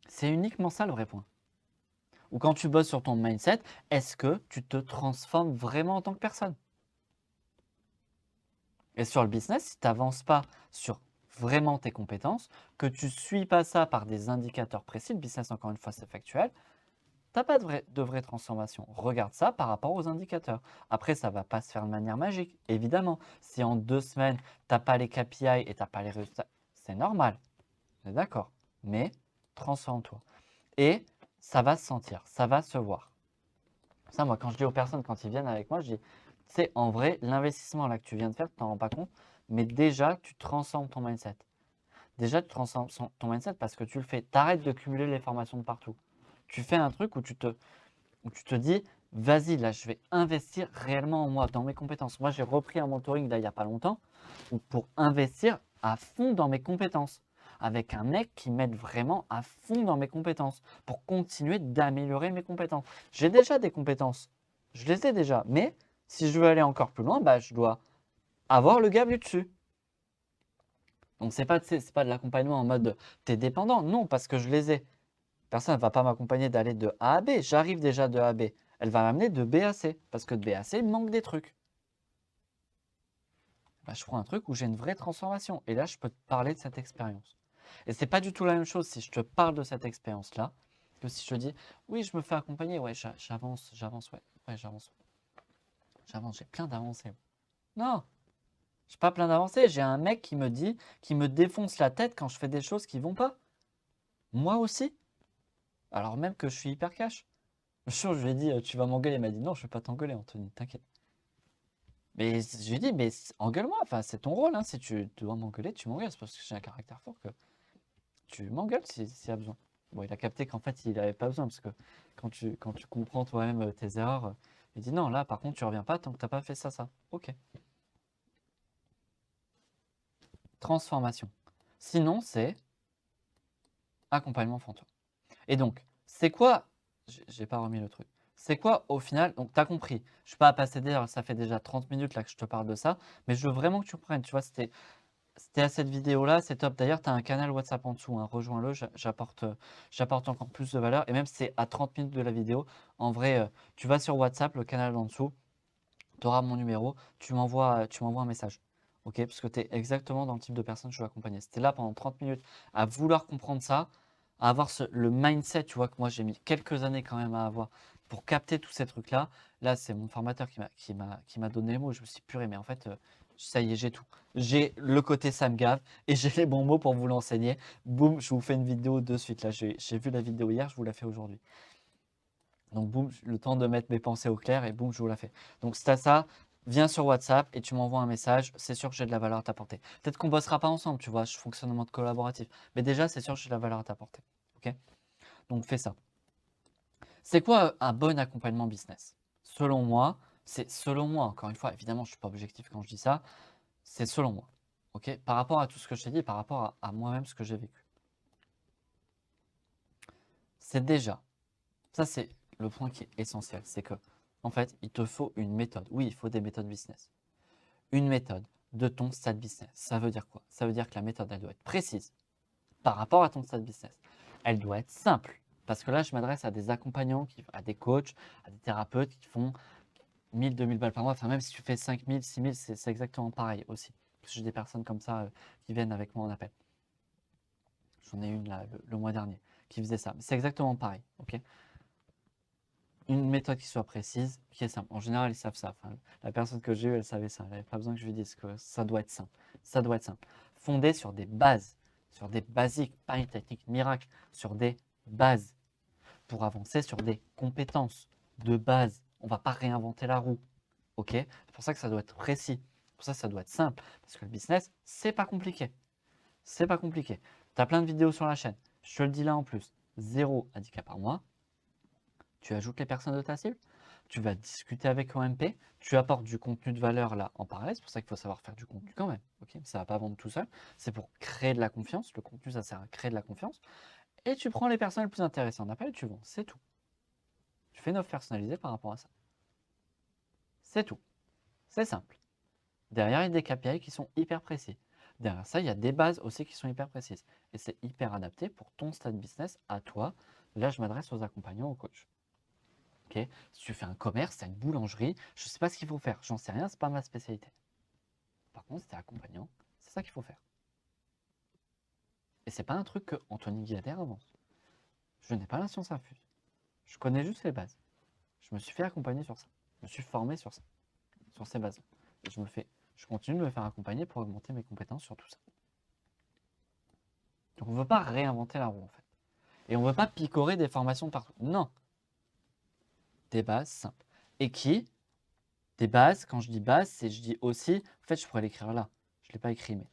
C'est uniquement ça le vrai point. Ou quand tu bosses sur ton mindset, est-ce que tu te transformes vraiment en tant que personne? Et sur le business, si tu n'avances pas sur vraiment tes compétences, que tu ne suis pas ça par des indicateurs précis, le business, encore une fois, c'est factuel, tu n'as pas de vraie transformation. Regarde ça par rapport aux indicateurs. Après, ça ne va pas se faire de manière magique, évidemment. Si en 2 semaines, tu n'as pas les KPI et tu n'as pas les résultats, c'est normal. On est d'accord. Mais transforme-toi. Et ça va se sentir, ça va se voir. Ça, moi, quand je dis aux personnes, quand ils viennent avec moi, je dis, tu sais, en vrai, l'investissement là que tu viens de faire, tu t'en rends pas compte, mais déjà, tu transformes ton mindset. Déjà, tu transformes ton mindset parce que tu le fais. Tu arrêtes de cumuler les formations de partout. Tu fais un truc où tu te dis, vas-y, là, je vais investir réellement en moi, dans mes compétences. Moi, j'ai repris un mentoring là, il n'y a pas longtemps pour investir à fond dans mes compétences. Avec un mec qui m'aide vraiment à fond dans mes compétences pour continuer d'améliorer mes compétences. J'ai déjà des compétences, je les ai déjà, mais si je veux aller encore plus loin, bah, je dois avoir le gars du dessus. Donc, c'est pas de l'accompagnement en mode t'es dépendant, non, parce que je les ai. Personne ne va pas m'accompagner d'aller de A à B. J'arrive déjà de A à B. Elle va m'amener de B à C. Parce que de B à C, il me manque des trucs. Bah, je prends un truc où j'ai une vraie transformation. Et là, je peux te parler de cette expérience. Et c'est pas du tout la même chose si je te parle de cette expérience-là que si je te dis, oui, je me fais accompagner, ouais, j'avance, ouais, j'avance. j'avance, j'ai plein d'avancées. Non, j'ai pas plein d'avancées. J'ai un mec qui me dit, qui me défonce la tête quand je fais des choses qui vont pas. Moi aussi. Alors même que je suis hyper cash. Le jour, je lui ai dit, tu vas m'engueuler. Il m'a dit, non, je vais pas t'engueuler, Anthony, t'inquiète. Mais je lui ai dit, mais engueule-moi, enfin, c'est ton rôle, hein. Si tu dois m'engueuler, tu m'engueules. C'est parce que j'ai un caractère fort que tu m'engueules s'il y a besoin. Bon, il a capté qu'en fait, il n'avait pas besoin, parce que quand tu comprends toi-même tes erreurs, il dit non, là, par contre, tu reviens pas tant que tu n'as pas fait ça, ça. Ok. Transformation. Sinon, c'est accompagnement fantôme. Et donc, c'est quoi, j'ai pas remis le truc, c'est quoi au final, donc tu as compris, je ne suis pas à passer d'ailleurs, ça fait déjà 30 minutes là que je te parle de ça, mais je veux vraiment que tu comprennes, tu vois, c'était à cette vidéo-là, c'est top. D'ailleurs, tu as un canal WhatsApp en dessous, hein, rejoins-le, j'apporte encore plus de valeur. Et même si c'est à 30 minutes de la vidéo, en vrai, tu vas sur WhatsApp, le canal en dessous, tu auras mon numéro, tu m'envoies un message. Ok, parce que tu es exactement dans le type de personne que je veux accompagner. C'était là pendant 30 minutes à vouloir comprendre ça, à avoir le mindset, tu vois, que moi j'ai mis quelques années quand même à avoir pour capter tous ces trucs-là. Là, c'est mon formateur qui m'a donné les mots. Je me suis dit, purée, mais en fait, ça y est, j'ai tout. J'ai le côté Sam Gave et j'ai les bons mots pour vous l'enseigner. Boum, je vous fais une vidéo de suite. Là, j'ai vu la vidéo hier, je vous la fais aujourd'hui. Donc, boum, le temps de mettre mes pensées au clair et boum, je vous la fais. Donc, si tu as ça, viens sur WhatsApp et tu m'envoies un message. C'est sûr que j'ai de la valeur à t'apporter. Peut-être qu'on ne bossera pas ensemble, tu vois, je fonctionne en mode collaboratif. Mais déjà, c'est sûr que j'ai de la valeur à t'apporter. Ok? Donc, fais ça. C'est quoi un bon accompagnement business? Selon moi, c'est selon moi, encore une fois, évidemment, je ne suis pas objectif quand je dis ça, c'est selon moi. Ok? Par rapport à tout ce que je t'ai dit, par rapport à moi-même, ce que j'ai vécu. C'est déjà, ça c'est le point qui est essentiel, c'est que, en fait, il te faut une méthode. Oui, il faut des méthodes business. Une méthode de ton stade business. Ça veut dire quoi? Ça veut dire que la méthode, elle doit être précise par rapport à ton stade business. Elle doit être simple. Parce que là, je m'adresse à des accompagnants, à des coachs, à des thérapeutes qui font 1000, 2000 balles par mois. Enfin, même si tu fais 5000, 6000, c'est exactement pareil aussi. Parce que j'ai des personnes comme ça qui viennent avec moi en appel. J'en ai une là, le mois dernier qui faisait ça. C'est exactement pareil. Ok, une méthode qui soit précise, qui est simple. En général, ils savent ça. Enfin, la personne que j'ai eue, elle savait ça. Elle n'avait pas besoin que je lui dise que ça doit être simple. Ça doit être simple. Fondé sur des bases, sur des basiques, pas une technique miracle, sur des bases pour avancer sur des compétences de base. On ne va pas réinventer la roue. Ok? C'est pour ça que ça doit être précis. C'est pour ça que ça doit être simple. Parce que le business, c'est pas compliqué. C'est pas compliqué. Tu as plein de vidéos sur la chaîne. Je te le dis là en plus. 0 handicap par mois. Tu ajoutes les personnes de ta cible, tu vas discuter avec OMP, tu apportes du contenu de valeur là en parallèle, c'est pour ça qu'il faut savoir faire du contenu quand même, ok? Ça ne va pas vendre tout seul, c'est pour créer de la confiance, le contenu ça sert à créer de la confiance, et tu prends les personnes les plus intéressantes en appel et tu vends, c'est tout. Tu fais une offre personnalisée par rapport à ça. C'est tout, c'est simple. Derrière, il y a des KPI qui sont hyper précis. Derrière ça, il y a des bases aussi qui sont hyper précises. Et c'est hyper adapté pour ton stade business à toi. Là, je m'adresse aux accompagnants, aux coachs. Ok, si tu fais un commerce, tu as une boulangerie, je ne sais pas ce qu'il faut faire, j'en sais rien, ce n'est pas ma spécialité. Par contre, si tu es accompagnant, c'est ça qu'il faut faire. Et c'est pas un truc que Anthony Guyader avance. Je n'ai pas la science infuse. Je connais juste les bases. Je me suis fait accompagner sur ça. Je me suis formé sur ça, sur ces bases. Et je continue de me faire accompagner pour augmenter mes compétences sur tout ça. Donc on ne veut pas réinventer la roue en fait. Et on ne veut pas picorer des formations partout. Non. Des bases simples. Et des bases, quand je dis bases, je dis aussi, en fait je pourrais l'écrire là. Je ne l'ai pas écrit, mais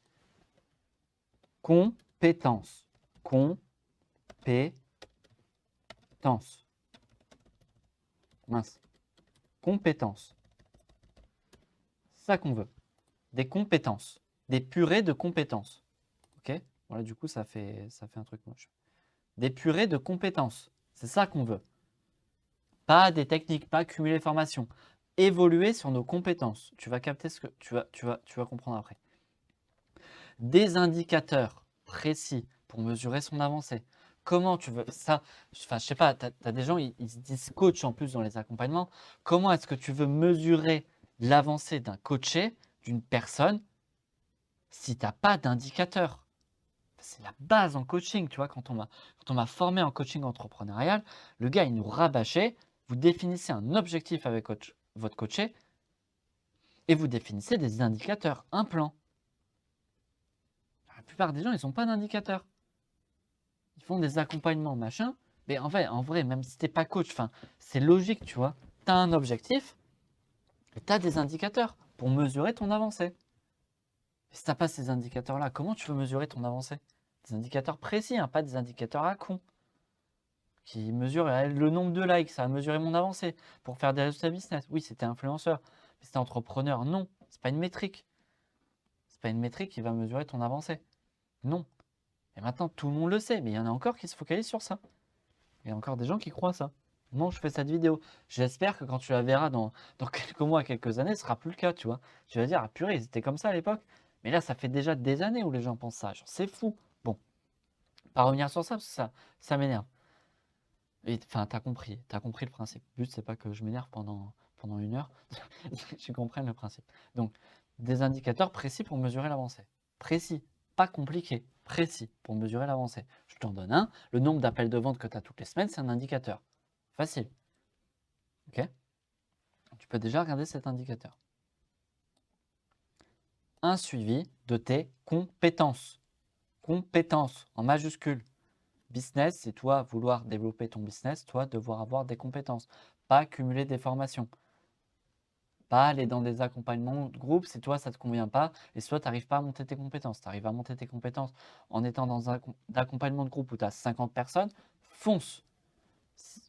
compétence. Compétence. Mince. Compétence. C'est ça qu'on veut. Des compétences. Des purées de compétences. Ok? Voilà, du coup, ça fait un truc moche. Des purées de compétences. C'est ça qu'on veut. Pas des techniques, pas cumuler formation. Évoluer sur nos compétences. Tu vas capter ce que tu vas comprendre après. Des indicateurs précis pour mesurer son avancée. Comment tu veux ça? Enfin, je sais pas, tu as des gens, ils se disent coach en plus dans les accompagnements. Comment est-ce que tu veux mesurer l'avancée d'un coaché, d'une personne, si tu n'as pas d'indicateur? C'est la base en coaching, tu vois, quand on m'a formé en coaching entrepreneurial, le gars, il nous rabâchait, vous définissez un objectif avec votre coaché, Et vous définissez des indicateurs, un plan. La plupart des gens, ils n'ont pas d'indicateurs. Ils font des accompagnements, machin. Mais en vrai, même si t'es pas coach, c'est logique, tu vois. Tu as un objectif et tu as des indicateurs pour mesurer ton avancée. Et si tu n'as pas ces indicateurs-là, comment tu veux mesurer ton avancée? Des indicateurs précis, hein, pas des indicateurs à con. Qui mesurent le nombre de likes, ça a mesuré mon avancée. Pour faire des résultats business, oui, c'était influenceur. Mais c'était entrepreneur, non. C'est pas une métrique. C'est pas une métrique qui va mesurer ton avancée. Non. Et maintenant, tout le monde le sait, mais il y en a encore qui se focalisent sur ça. Il y a encore des gens qui croient ça. Moi, je fais cette vidéo. J'espère que quand tu la verras dans quelques mois, quelques années, ce sera plus le cas, tu vois. Tu vas dire, ah purée, ils étaient comme ça à l'époque. Mais là, ça fait déjà des années où les gens pensent ça. Genre, c'est fou. Bon, pas revenir sur ça, parce que ça m'énerve. Enfin, t'as compris le principe. Le but, c'est pas que je m'énerve pendant 1 heure. Tu comprennes le principe. Donc, des indicateurs précis pour mesurer l'avancée. Précis, pas compliqué, précis pour mesurer l'avancée. Je t'en donne un. Le nombre d'appels de vente que tu as toutes les semaines, c'est un indicateur. Facile. Ok? Tu peux déjà regarder cet indicateur. Un suivi de tes compétences. Compétences en majuscule. Business, c'est toi vouloir développer ton business, toi devoir avoir des compétences, pas cumuler des formations. Pas aller dans des accompagnements de groupe si toi ça ne te convient pas et si toi tu n'arrives pas à monter tes compétences. Tu arrives à monter tes compétences en étant dans un accompagnement de groupe où tu as 50 personnes, fonce.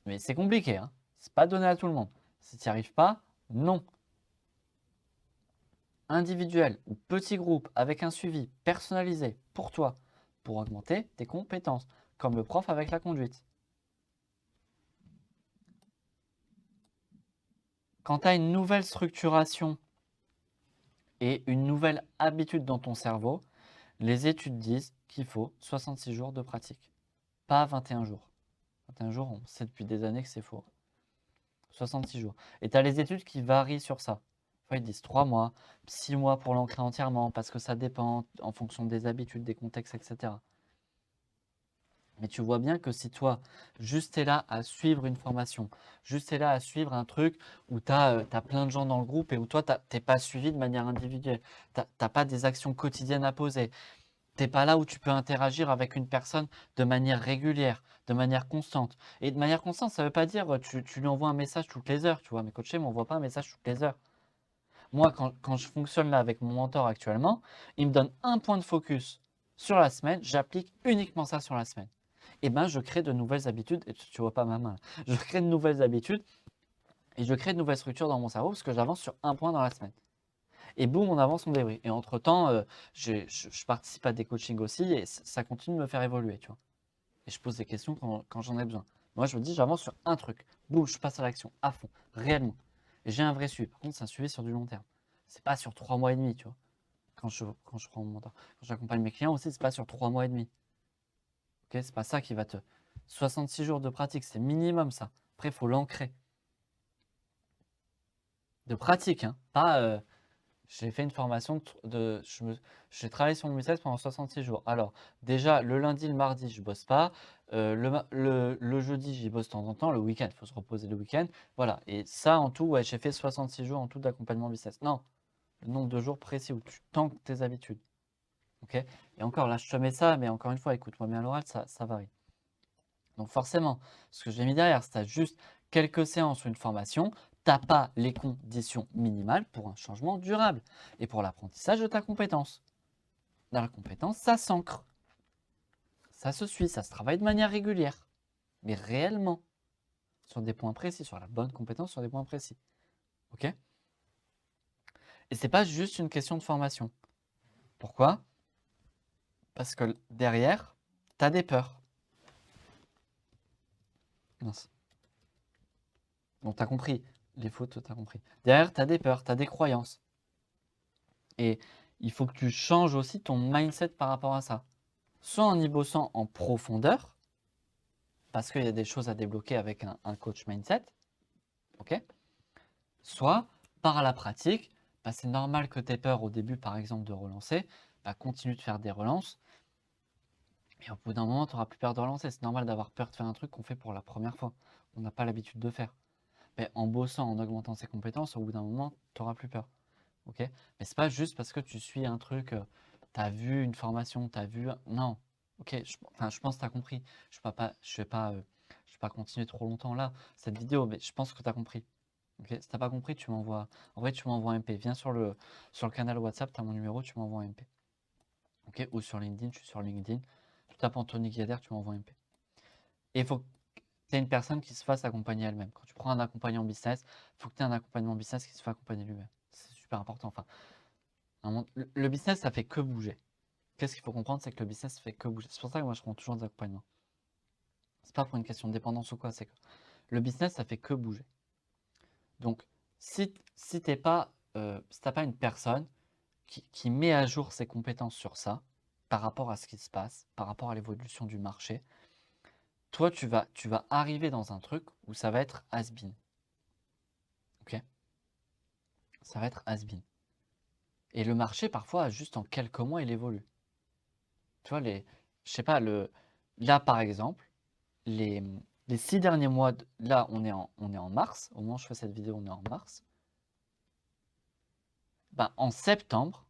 Mais c'est compliqué, hein. C'est pas donné à tout le monde. Si tu n'y arrives pas, non. Individuel ou petit groupe avec un suivi personnalisé pour toi pour augmenter tes compétences, comme le prof avec la conduite. Quand tu as une nouvelle structuration et une nouvelle habitude dans ton cerveau, les études disent qu'il faut 66 jours de pratique, pas 21 jours. 21 jours, on sait depuis des années que c'est faux. 66 jours. Et tu as les études qui varient sur ça. Ils disent 3 mois, 6 mois pour l'ancrer entièrement, parce que ça dépend en fonction des habitudes, des contextes, etc. Mais tu vois bien que si toi, juste tu es là à suivre une formation, juste tu es là à suivre un truc où tu as, plein de gens dans le groupe et où toi, tu n'es pas suivi de manière individuelle, tu n'as pas des actions quotidiennes à poser, tu n'es pas là où tu peux interagir avec une personne de manière régulière, de manière constante. Et de manière constante, ça ne veut pas dire tu lui envoies un message toutes les heures, tu vois. Mes coachés ne m'envoient pas un message toutes les heures. Moi, quand je fonctionne là avec mon mentor actuellement, il me donne un point de focus sur la semaine, j'applique uniquement ça sur la semaine. Et ben, je crée de nouvelles habitudes, et tu vois pas ma main, je crée de nouvelles habitudes et je crée de nouvelles structures dans mon cerveau parce que j'avance sur un point dans la semaine. Et boum, on avance, on débriefe. Et entre-temps, je participe à des coachings aussi et ça continue de me faire évoluer, tu vois. Et je pose des questions quand j'en ai besoin. Moi, je me dis, j'avance sur un truc. Boum, je passe à l'action, à fond, réellement. Et j'ai un vrai suivi. Par contre, c'est un suivi sur du long terme. C'est pas sur 3 mois et demi, tu vois. Quand je prends mon mentor. Quand j'accompagne mes clients aussi, c'est pas sur 3 mois et demi. Ok, c'est pas ça qui va te. 66 jours de pratique, c'est minimum ça. Après, il faut l'ancrer. De pratique, hein. Pas. J'ai fait une formation j'ai travaillé sur mon business pendant 66 jours. Alors, déjà, le lundi, le mardi, je bosse pas. Le jeudi, j'y bosse de temps en temps. Le week-end, il faut se reposer le week-end. Voilà. Et ça, en tout, ouais, j'ai fait 66 jours en tout d'accompagnement business. Non, le nombre de jours précis où tu tankes tes habitudes. Ok. Et encore, là, je te mets ça, mais encore une fois, écoute-moi bien l'oral, ça varie. Donc forcément, ce que j'ai mis derrière, c'est juste quelques séances ou une formation, tu n'as pas les conditions minimales pour un changement durable et pour l'apprentissage de ta compétence. Dans la compétence, ça s'ancre, ça se suit, ça se travaille de manière régulière, mais réellement, sur des points précis, sur la bonne compétence, sur des points précis. Ok? Et c'est pas juste une question de formation. Pourquoi? Parce que derrière, tu as des peurs. Mince. Bon, tu as compris. Les fautes, tu as compris. Derrière, tu as des peurs, tu as des croyances. Et il faut que tu changes aussi ton mindset par rapport à ça. Soit en y bossant en profondeur, parce qu'il y a des choses à débloquer avec un coach mindset, ok? Soit par la pratique, bah, c'est normal que tu aies peur au début, par exemple, de relancer, bah, continue de faire des relances, et au bout d'un moment, tu n'auras plus peur de relancer. C'est normal d'avoir peur de faire un truc qu'on fait pour la première fois, on n'a pas l'habitude de faire. Mais en bossant, en augmentant ses compétences, au bout d'un moment, tu n'auras plus peur. ok? Mais c'est pas juste parce que tu suis un truc, tu as vu une formation, tu as vu... Non, ok, enfin, je pense que tu as compris. Je vais pas continuer trop longtemps là, cette vidéo, mais je pense que tu as compris. Ok, si t'as pas compris, tu m'envoies. En vrai, tu m'envoies un MP. Viens sur le canal WhatsApp, tu as mon numéro, tu m'envoies un MP. Ok, ou sur LinkedIn, je suis sur LinkedIn. Tu tapes Anthony Guader, tu m'envoies un MP. Et il faut que tu aies une personne qui se fasse accompagner elle-même. Quand tu prends un accompagnant business, il faut que tu aies un accompagnement business qui se fasse accompagner lui-même. C'est super important. Enfin, le business, ça fait que bouger. Qu'est-ce qu'il faut comprendre, c'est que le business, ça fait que bouger. C'est pour ça que moi, je prends toujours des accompagnements. C'est pas pour une question de dépendance ou quoi, c'est que le business, ça fait que bouger. Donc, si t'es pas, si t'as pas une personne qui met à jour ses compétences sur ça, par rapport à ce qui se passe, par rapport à l'évolution du marché, toi, tu vas arriver dans un truc où ça va être has-been. Ok? Ça va être has-been. Et le marché, parfois, juste en quelques mois, il évolue. Tu vois, je sais pas, là, par exemple, les, les 6 derniers mois, là, on est en mars, au moment où je fais cette vidéo, on est en mars. Ben, en septembre,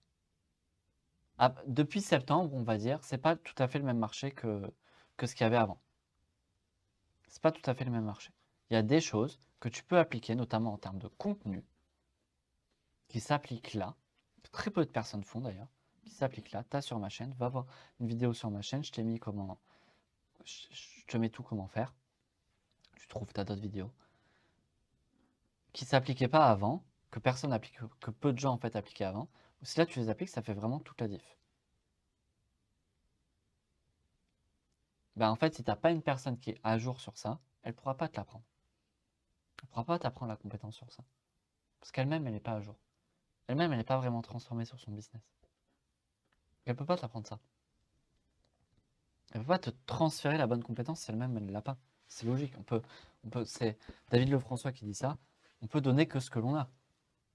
depuis septembre, on va dire, c'est pas tout à fait le même marché que ce qu'il y avait avant. C'est pas tout à fait le même marché. Il y a des choses que tu peux appliquer, notamment en termes de contenu, qui s'appliquent là, que très peu de personnes font d'ailleurs, qui s'appliquent là. Tu as sur ma chaîne, va voir une vidéo sur ma chaîne, je t'ai mis comment, je te mets tout comment faire. Tu trouves, tu as d'autres vidéos qui s'appliquaient pas avant, que personne applique, que peu de gens en fait appliquaient avant. Si là tu les appliques, ça fait vraiment toute la diff. Ben, en fait, si tu n'as pas une personne qui est à jour sur ça, elle ne pourra pas te l'apprendre. Elle ne pourra pas t'apprendre la compétence sur ça. Parce qu'elle-même, elle n'est pas à jour. Elle-même, elle n'est pas vraiment transformée sur son business. Elle ne peut pas t'apprendre ça. Elle ne peut pas te transférer la bonne compétence si elle-même, elle ne l'a pas. C'est logique. C'est David Lefrançois qui dit ça. On peut donner que ce que l'on a.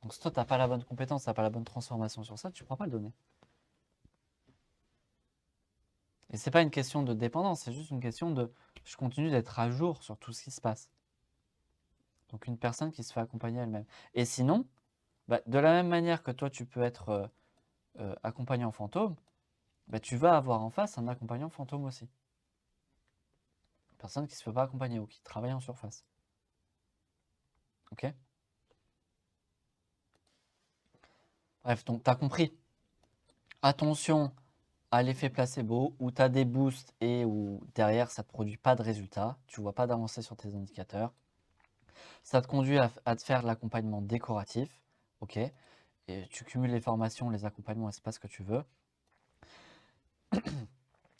Donc si toi, tu n'as pas la bonne compétence, tu n'as pas la bonne transformation sur ça, tu ne pourras pas le donner. Et c'est pas une question de dépendance, c'est juste une question de je continue d'être à jour sur tout ce qui se passe. Donc une personne qui se fait accompagner elle-même. Et sinon, bah, de la même manière que toi, tu peux être accompagnant fantôme, bah, tu vas avoir en face un accompagnant fantôme aussi. Une personne qui ne se fait pas accompagner ou qui travaille en surface. Ok? Bref, donc tu as compris. Attention à l'effet placebo où tu as des boosts et où derrière ça ne te produit pas de résultats. Tu ne vois pas d'avancée sur tes indicateurs. Ça te conduit à te faire de l'accompagnement décoratif. Ok? Et tu cumules les formations, les accompagnements et c'est pas ce que tu veux.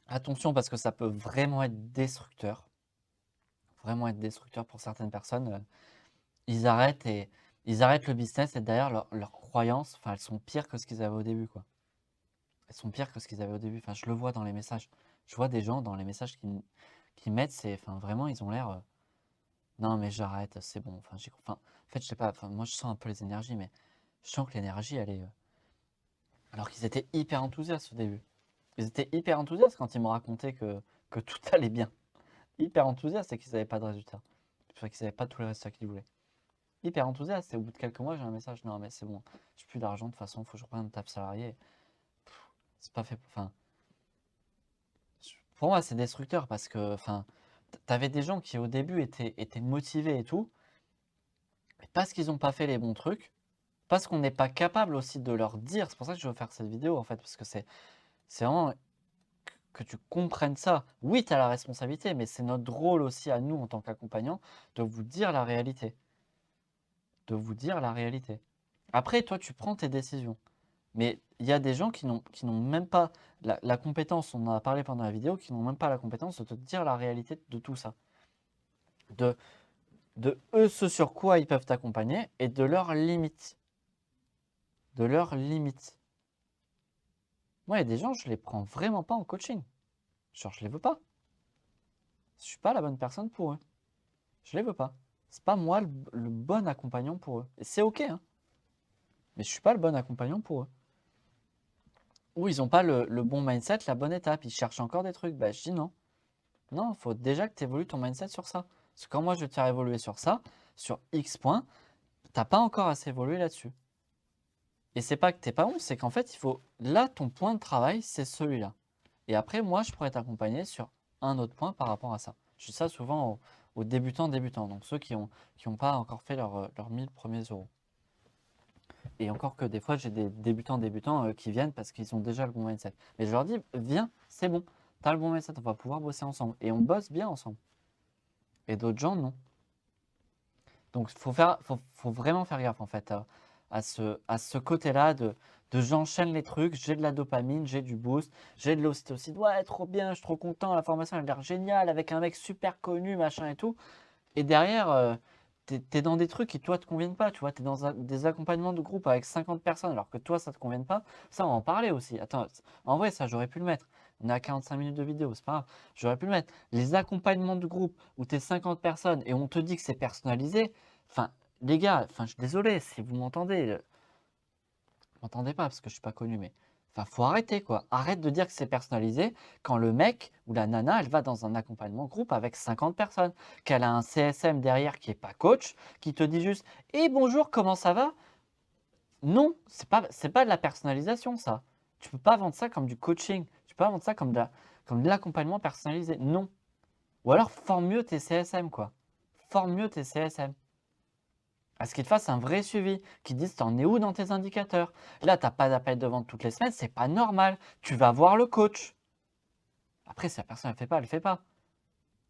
Attention parce que ça peut vraiment être destructeur. Vraiment être destructeur pour certaines personnes. Ils arrêtent le business et derrière leurs croyances, enfin elles sont pires que ce qu'ils avaient au début quoi. Elles sont pires que ce qu'ils avaient au début. Enfin je le vois dans les messages. Je vois des gens dans les messages qui mettent, enfin vraiment ils ont l'air non mais j'arrête, c'est bon. En fait je sais pas, enfin moi je sens un peu les énergies mais je sens que l'énergie elle est alors qu'ils étaient hyper enthousiastes au début. Ils étaient hyper enthousiastes quand ils me racontaient que tout allait bien. Hyper enthousiastes et qu'ils n'avaient pas de résultats. Enfin, qu'ils n'avaient pas tous les résultats qu'ils voulaient. Hyper enthousiaste et au bout de quelques mois, j'ai un message. Non, mais c'est bon, j'ai plus d'argent, de toute façon, il faut que je reprenne un taf salarié. C'est pas fait. Enfin, pour moi, c'est destructeur parce que, enfin, t'avais des gens qui au début étaient motivés et tout, mais parce qu'ils n'ont pas fait les bons trucs, parce qu'on n'est pas capable aussi de leur dire. C'est pour ça que je veux faire cette vidéo en fait, parce que c'est vraiment que tu comprennes ça. Oui, tu as la responsabilité, mais c'est notre rôle aussi à nous en tant qu'accompagnants de vous dire la réalité. De vous dire la réalité. Après, toi, tu prends tes décisions. Mais il y a des gens qui n'ont même pas la compétence, on en a parlé pendant la vidéo, qui n'ont même pas la compétence de te dire la réalité de tout ça. De, de eux, ce sur quoi ils peuvent t'accompagner et de leurs limites. De leurs limites. Moi, il y a des gens, je les prends vraiment pas en coaching. Genre, je les veux pas. Je suis pas la bonne personne pour eux. Je les veux pas. C'est pas moi le bon accompagnant pour eux. Et c'est ok, hein. Mais je suis pas le bon accompagnant pour eux. Ou ils n'ont pas le bon mindset, la bonne étape. Ils cherchent encore des trucs. Bah, je dis non. Non, il faut déjà que tu évolues ton mindset sur ça. Parce que quand moi je vais te faire évoluer sur ça, sur X points, t'as pas encore assez évolué là-dessus. Et c'est pas que t'es pas bon, c'est qu'en fait, il faut. Là, ton point de travail, c'est celui-là. Et après, moi, je pourrais t'accompagner sur un autre point par rapport à ça. Je dis ça souvent aux débutants, donc ceux qui ont pas encore fait leurs 1000 premiers euros. Et encore que des fois, j'ai des débutants qui viennent parce qu'ils ont déjà le bon mindset. Mais je leur dis, viens, c'est bon, tu as le bon mindset, on va pouvoir bosser ensemble. Et on bosse bien ensemble. Et d'autres gens, non. Donc, faut vraiment faire gaffe en fait à ce côté-là de j'enchaîne les trucs, j'ai de la dopamine, j'ai du boost, j'ai de l'ocytocine. Ouais, trop bien, je suis trop content, la formation elle a l'air géniale avec un mec super connu, machin et tout. Et derrière, tu es dans des trucs qui, toi, te conviennent pas. Tu vois, tu es dans des accompagnements de groupe avec 50 personnes alors que toi, ça te convienne pas. Ça, on va en parler aussi. Attends, en vrai, ça, j'aurais pu le mettre. On est à 45 minutes de vidéo, c'est pas grave. J'aurais pu le mettre. Les accompagnements de groupe où tu es 50 personnes et on te dit que c'est personnalisé. Enfin, les gars, enfin, je suis désolé si vous m'entendez. M'entendez pas parce que je suis pas connu, mais enfin, faut arrêter quoi. Arrête de dire que c'est personnalisé quand le mec ou la nana, elle va dans un accompagnement groupe avec 50 personnes, qu'elle a un CSM derrière qui est pas coach, qui te dit juste «Et bonjour, comment ça va?» Non, c'est pas de la personnalisation ça. Tu peux pas vendre ça comme du coaching. Tu peux pas vendre ça comme de l'accompagnement personnalisé. Non. Ou alors forme mieux tes CSM quoi. Forme mieux tes CSM. À ce qu'ils te fassent un vrai suivi, qu'ils disent t'en es où dans tes indicateurs. Là, tu n'as pas d'appel de vente toutes les semaines, c'est pas normal. Tu vas voir le coach. Après, si la personne ne le fait pas, elle ne le fait pas.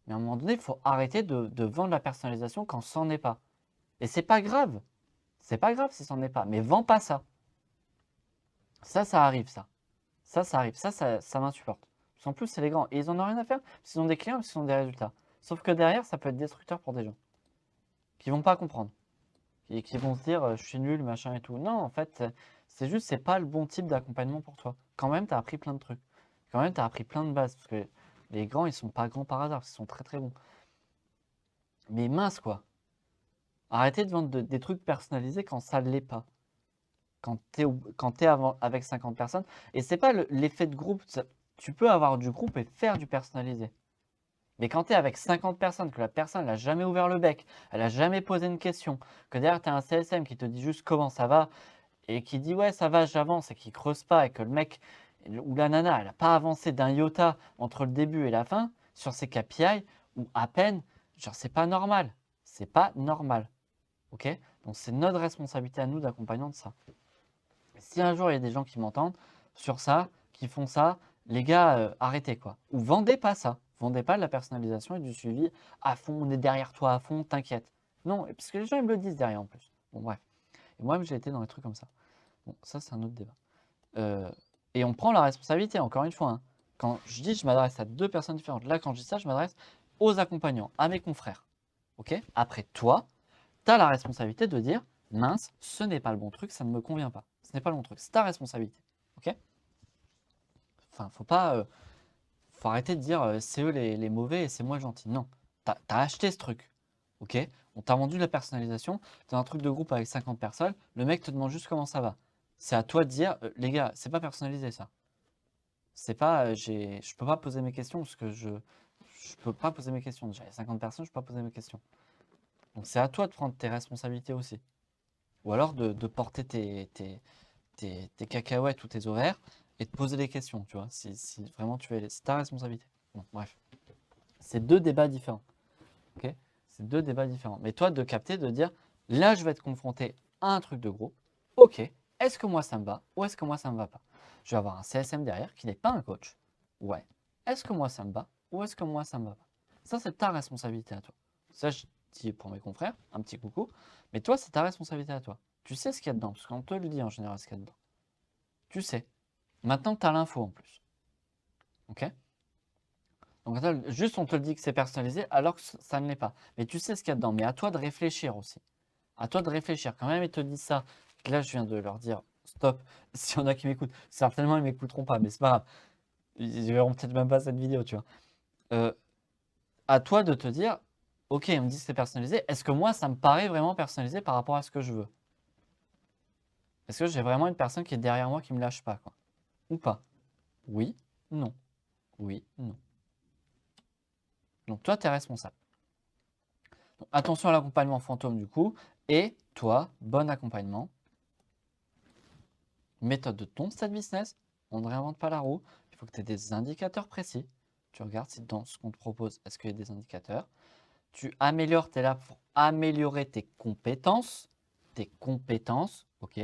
Mais à un moment donné, il faut arrêter de vendre la personnalisation quand c'en est pas. Et c'est pas grave. C'est pas grave si c'en est pas. Mais vends pas ça. Ça arrive, ça. Ça arrive. Ça m'insupporte. Parce qu'en plus, c'est les grands. Et ils en ont rien à faire parce qu'ils ont des clients, parce qu'ils ont des résultats. Sauf que derrière, ça peut être destructeur pour des gens qui vont pas comprendre. Et qui vont se dire je suis nul, machin et tout. Non, en fait, c'est juste, c'est pas le bon type d'accompagnement pour toi. Quand même, tu as appris plein de trucs. Quand même, tu as appris plein de bases. Parce que les grands, ils sont pas grands par hasard, ils sont très très bons. Mais mince quoi. Arrêtez de vendre des trucs personnalisés quand ça ne l'est pas. Quand tu es avec 50 personnes. Et c'est pas l'effet de groupe. Tu peux avoir du groupe et faire du personnalisé. Mais quand tu es avec 50 personnes, que la personne n'a jamais ouvert le bec, elle n'a jamais posé une question, que derrière tu as un CSM qui te dit juste comment ça va, et qui dit ouais ça va j'avance et qui creuse pas et que le mec ou la nana elle n'a pas avancé d'un iota entre le début et la fin sur ses KPI ou à peine, genre c'est pas normal. C'est pas normal. Ok? Donc c'est notre responsabilité à nous d'accompagnants de ça. Si un jour il y a des gens qui m'entendent sur ça, qui font ça, les gars, arrêtez quoi. Ou vendez pas ça. Vendez pas de la personnalisation et du suivi à fond, on est derrière toi à fond, t'inquiète. Non, parce que les gens ils me le disent derrière en plus. Bon bref. Et moi j'ai été dans des trucs comme ça. Bon, ça, c'est un autre débat. Euh, et on prend la responsabilité, encore une fois. Hein. Quand je dis je m'adresse à deux personnes différentes, là, quand je dis ça, je m'adresse aux accompagnants, à mes confrères. Ok? Après, toi, tu as la responsabilité de dire mince, ce n'est pas le bon truc, ça ne me convient pas. Ce n'est pas le bon truc, c'est ta responsabilité. Ok? Enfin, faut arrêter de dire c'est eux les mauvais et c'est moi le gentil. Non, tu as acheté ce truc. Ok? On t'a vendu la personnalisation, tu as un truc de groupe avec 50 personnes, le mec te demande juste comment ça va. C'est à toi de dire, les gars, c'est pas personnalisé ça. C'est pas, je peux pas poser mes questions parce que je peux pas poser mes questions. Déjà, il y a 50 personnes, je peux pas poser mes questions. Donc c'est à toi de prendre tes responsabilités aussi. Ou alors de porter tes cacahuètes ou tes ovaires et de poser des questions, tu vois. Si vraiment tu es, c'est ta responsabilité. Bon, bref. C'est deux débats différents. Ok? C'est deux débats différents. Mais toi, de capter, de dire, là, je vais être confronté à un truc de groupe. Ok, est-ce que moi ça me va ou est-ce que moi ça me va pas? Je vais avoir un CSM derrière qui n'est pas un coach. Ouais. Est-ce que moi ça me va ou est-ce que moi ça me va pas? Ça, c'est ta responsabilité à toi. Ça, je dis pour mes confrères, un petit coucou. Mais toi, c'est ta responsabilité à toi. Tu sais ce qu'il y a dedans, parce qu'on te le dit en général ce qu'il y a dedans. Tu sais. Maintenant, tu as l'info en plus. Ok? Donc, juste on te le dit que c'est personnalisé alors que ça ne l'est pas. Mais tu sais ce qu'il y a dedans. Mais à toi de réfléchir aussi. À toi de réfléchir. Quand même, ils te disent ça. Là, je viens de leur dire stop. S'il y en a qui m'écoutent, certainement, ils ne m'écouteront pas, mais c'est pas grave. Ils verront peut-être même pas cette vidéo, tu vois. À toi de te dire ok, on me dit que c'est personnalisé. Est-ce que moi, ça me paraît vraiment personnalisé par rapport à ce que je veux? Est-ce que j'ai vraiment une personne qui est derrière moi qui ne me lâche pas, quoi? Ou pas? Oui, non. Oui, non. Donc, toi, tu es responsable. Donc, attention à l'accompagnement fantôme, du coup. Et toi, bon accompagnement. méthode de ton stade business. On ne réinvente pas la roue. Il faut que tu aies des indicateurs précis. Tu regardes si dans ce qu'on te propose, est-ce qu'il y a des indicateurs. Tu améliores, tu es là pour améliorer tes compétences. Tes compétences, ok.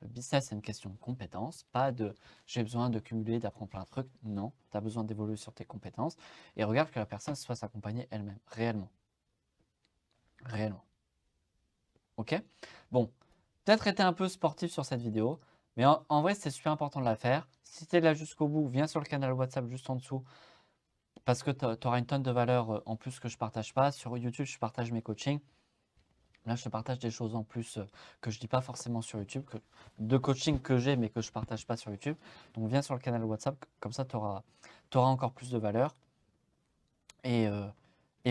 Le business, c'est une question de compétences, pas de j'ai besoin de cumuler, d'apprendre plein de trucs. Non, tu as besoin d'évoluer sur tes compétences. Et regarde que la personne se fasse accompagner elle-même, réellement. Réellement. Ok. Bon, peut-être été un peu sportif sur cette vidéo, mais en vrai, c'est super important de la faire. Si tu es là jusqu'au bout, viens sur le canal WhatsApp juste en dessous, parce que tu auras une tonne de valeur en plus que je partage pas. Sur YouTube, je partage mes coachings. Là, je te partage des choses en plus que je ne dis pas forcément sur YouTube, de coaching que j'ai, mais que je ne partage pas sur YouTube. Donc, viens sur le canal WhatsApp, comme ça, tu auras encore plus de valeur. Et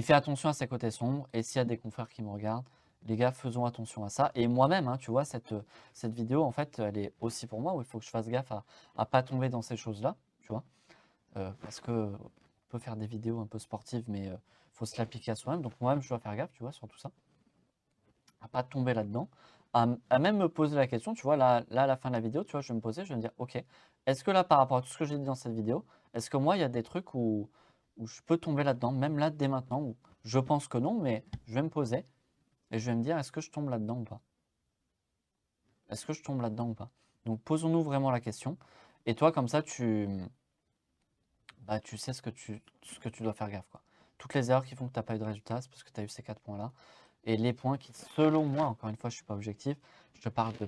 fais attention à ces côtés sombres. Et s'il y a des confrères qui me regardent, les gars, faisons attention à ça. Et moi-même, hein, tu vois, cette vidéo, en fait, elle est aussi pour moi, où il faut que je fasse gaffe à ne pas tomber dans ces choses-là, tu vois. Parce qu'on peut faire des vidéos un peu sportives, mais il faut se l'appliquer à soi-même. Donc, moi-même, je dois faire gaffe, tu vois, sur tout ça. À pas tomber là-dedans, à même me poser la question, tu vois, là, à la fin de la vidéo, tu vois, je vais me poser, je vais me dire, ok, est-ce que là, par rapport à tout ce que j'ai dit dans cette vidéo, est-ce que moi, il y a des trucs où je peux tomber là-dedans, même là, dès maintenant, où je pense que non, mais je vais me poser et je vais me dire, est-ce que je tombe là-dedans ou pas? Est-ce que je tombe là-dedans ou pas? Donc, posons-nous vraiment la question. Et toi, comme ça, tu sais ce que tu dois faire gaffe, quoi. Toutes les erreurs qui font que tu n'as pas eu de résultat, c'est parce que tu as eu ces 4 points-là. Et les points qui, selon moi, encore une fois, je ne suis pas objectif, je te parle de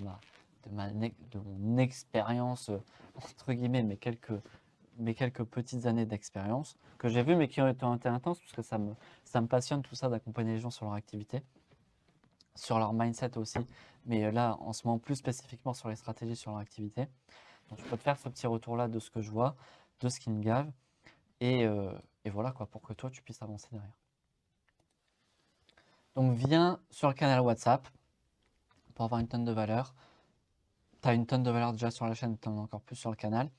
mon expérience, entre guillemets, mes quelques petites années d'expérience que j'ai vues, mais qui ont été intenses, parce que ça me passionne tout ça, d'accompagner les gens sur leur activité, sur leur mindset aussi. Mais là, en ce moment, plus spécifiquement sur les stratégies sur leur activité. Donc, je peux te faire ce petit retour-là de ce que je vois, de ce qui me gave. Et, voilà, quoi, pour que toi, tu puisses avancer derrière. Donc, viens sur le canal WhatsApp pour avoir une tonne de valeur. Tu as une tonne de valeur déjà sur la chaîne, tu en as encore plus sur le canal.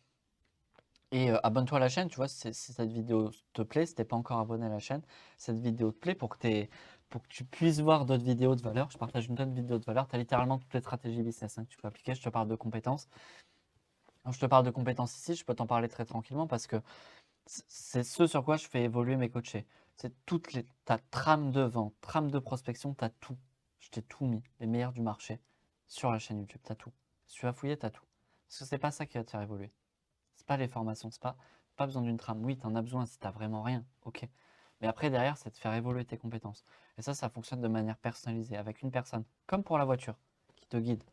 Et abonne-toi à la chaîne, tu vois, si cette vidéo te plaît, si tu n'es pas encore abonné à la chaîne, cette vidéo te plaît pour que tu puisses voir d'autres vidéos de valeur. Je partage une tonne de vidéos de valeur. Tu as littéralement toutes les stratégies business, hein, que tu peux appliquer. Je te parle de compétences. Quand je te parle de compétences ici, je peux t'en parler très tranquillement parce que c'est ce sur quoi je fais évoluer mes coachés. C'est ta trame de vente, trame de prospection, tu as tout. Je t'ai tout mis, les meilleurs du marché sur la chaîne YouTube, tu as tout. Si tu vas fouiller, tu as tout. Parce que c'est pas ça qui va te faire évoluer. C'est pas les formations, c'est pas besoin d'une trame. Oui, tu en as besoin si tu n'as vraiment rien, ok. Mais après, derrière, c'est de faire évoluer tes compétences. Et ça fonctionne de manière personnalisée, avec une personne, comme pour la voiture, qui te guide.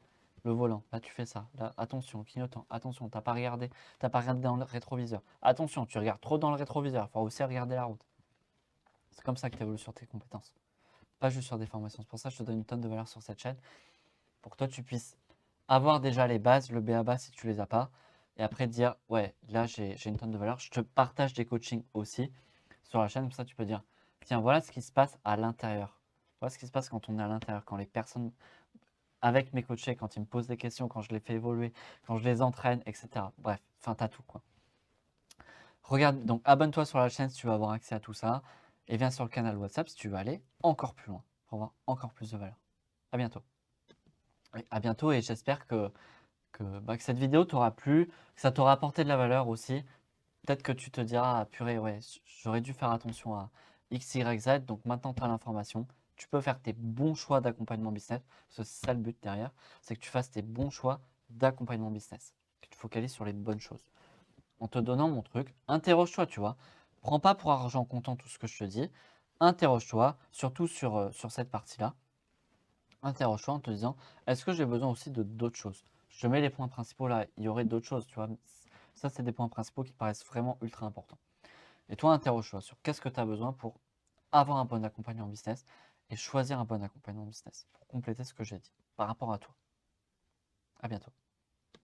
Le volant, là tu fais ça, là attention, clignotant, attention, t'as pas regardé dans le rétroviseur. Attention, tu regardes trop dans le rétroviseur, il faut aussi regarder la route. C'est comme ça que tu évolues sur tes compétences. Pas juste sur des formations. C'est pour ça que je te donne une tonne de valeur sur cette chaîne, pour que toi tu puisses avoir déjà les bases, le B.A.-ba si tu les as pas, et après dire, ouais, là j'ai une tonne de valeur. Je te partage des coachings aussi sur la chaîne, comme ça tu peux dire, tiens, voilà ce qui se passe à l'intérieur. Voilà ce qui se passe quand on est à l'intérieur, quand les personnes avec mes coachés, quand ils me posent des questions, quand je les fais évoluer, quand je les entraîne, etc. Bref, enfin, t'as tout, quoi. Regarde, donc abonne-toi sur la chaîne si tu veux avoir accès à tout ça. Et viens sur le canal WhatsApp si tu veux aller encore plus loin, pour avoir encore plus de valeur. À bientôt. Oui, à bientôt et j'espère que cette vidéo t'aura plu, que ça t'aura apporté de la valeur aussi. Peut-être que tu te diras, ah, purée, ouais, j'aurais dû faire attention à X, Y, Z. Donc maintenant, tu as l'information. Tu peux faire tes bons choix d'accompagnement business. Parce que c'est ça le but derrière. C'est que tu fasses tes bons choix d'accompagnement business. Que tu te focalises sur les bonnes choses. En te donnant mon truc, interroge-toi, tu vois. Prends pas pour argent comptant tout ce que je te dis. Interroge-toi, surtout sur cette partie-là. Interroge-toi en te disant, est-ce que j'ai besoin aussi de d'autres choses? Je te mets les points principaux là, il y aurait d'autres choses, tu vois. Ça, c'est des points principaux qui paraissent vraiment ultra importants. Et toi, interroge-toi sur qu'est-ce que tu as besoin pour avoir un bon accompagnement business et choisir un bon accompagnement business pour compléter ce que j'ai dit par rapport à toi. À bientôt.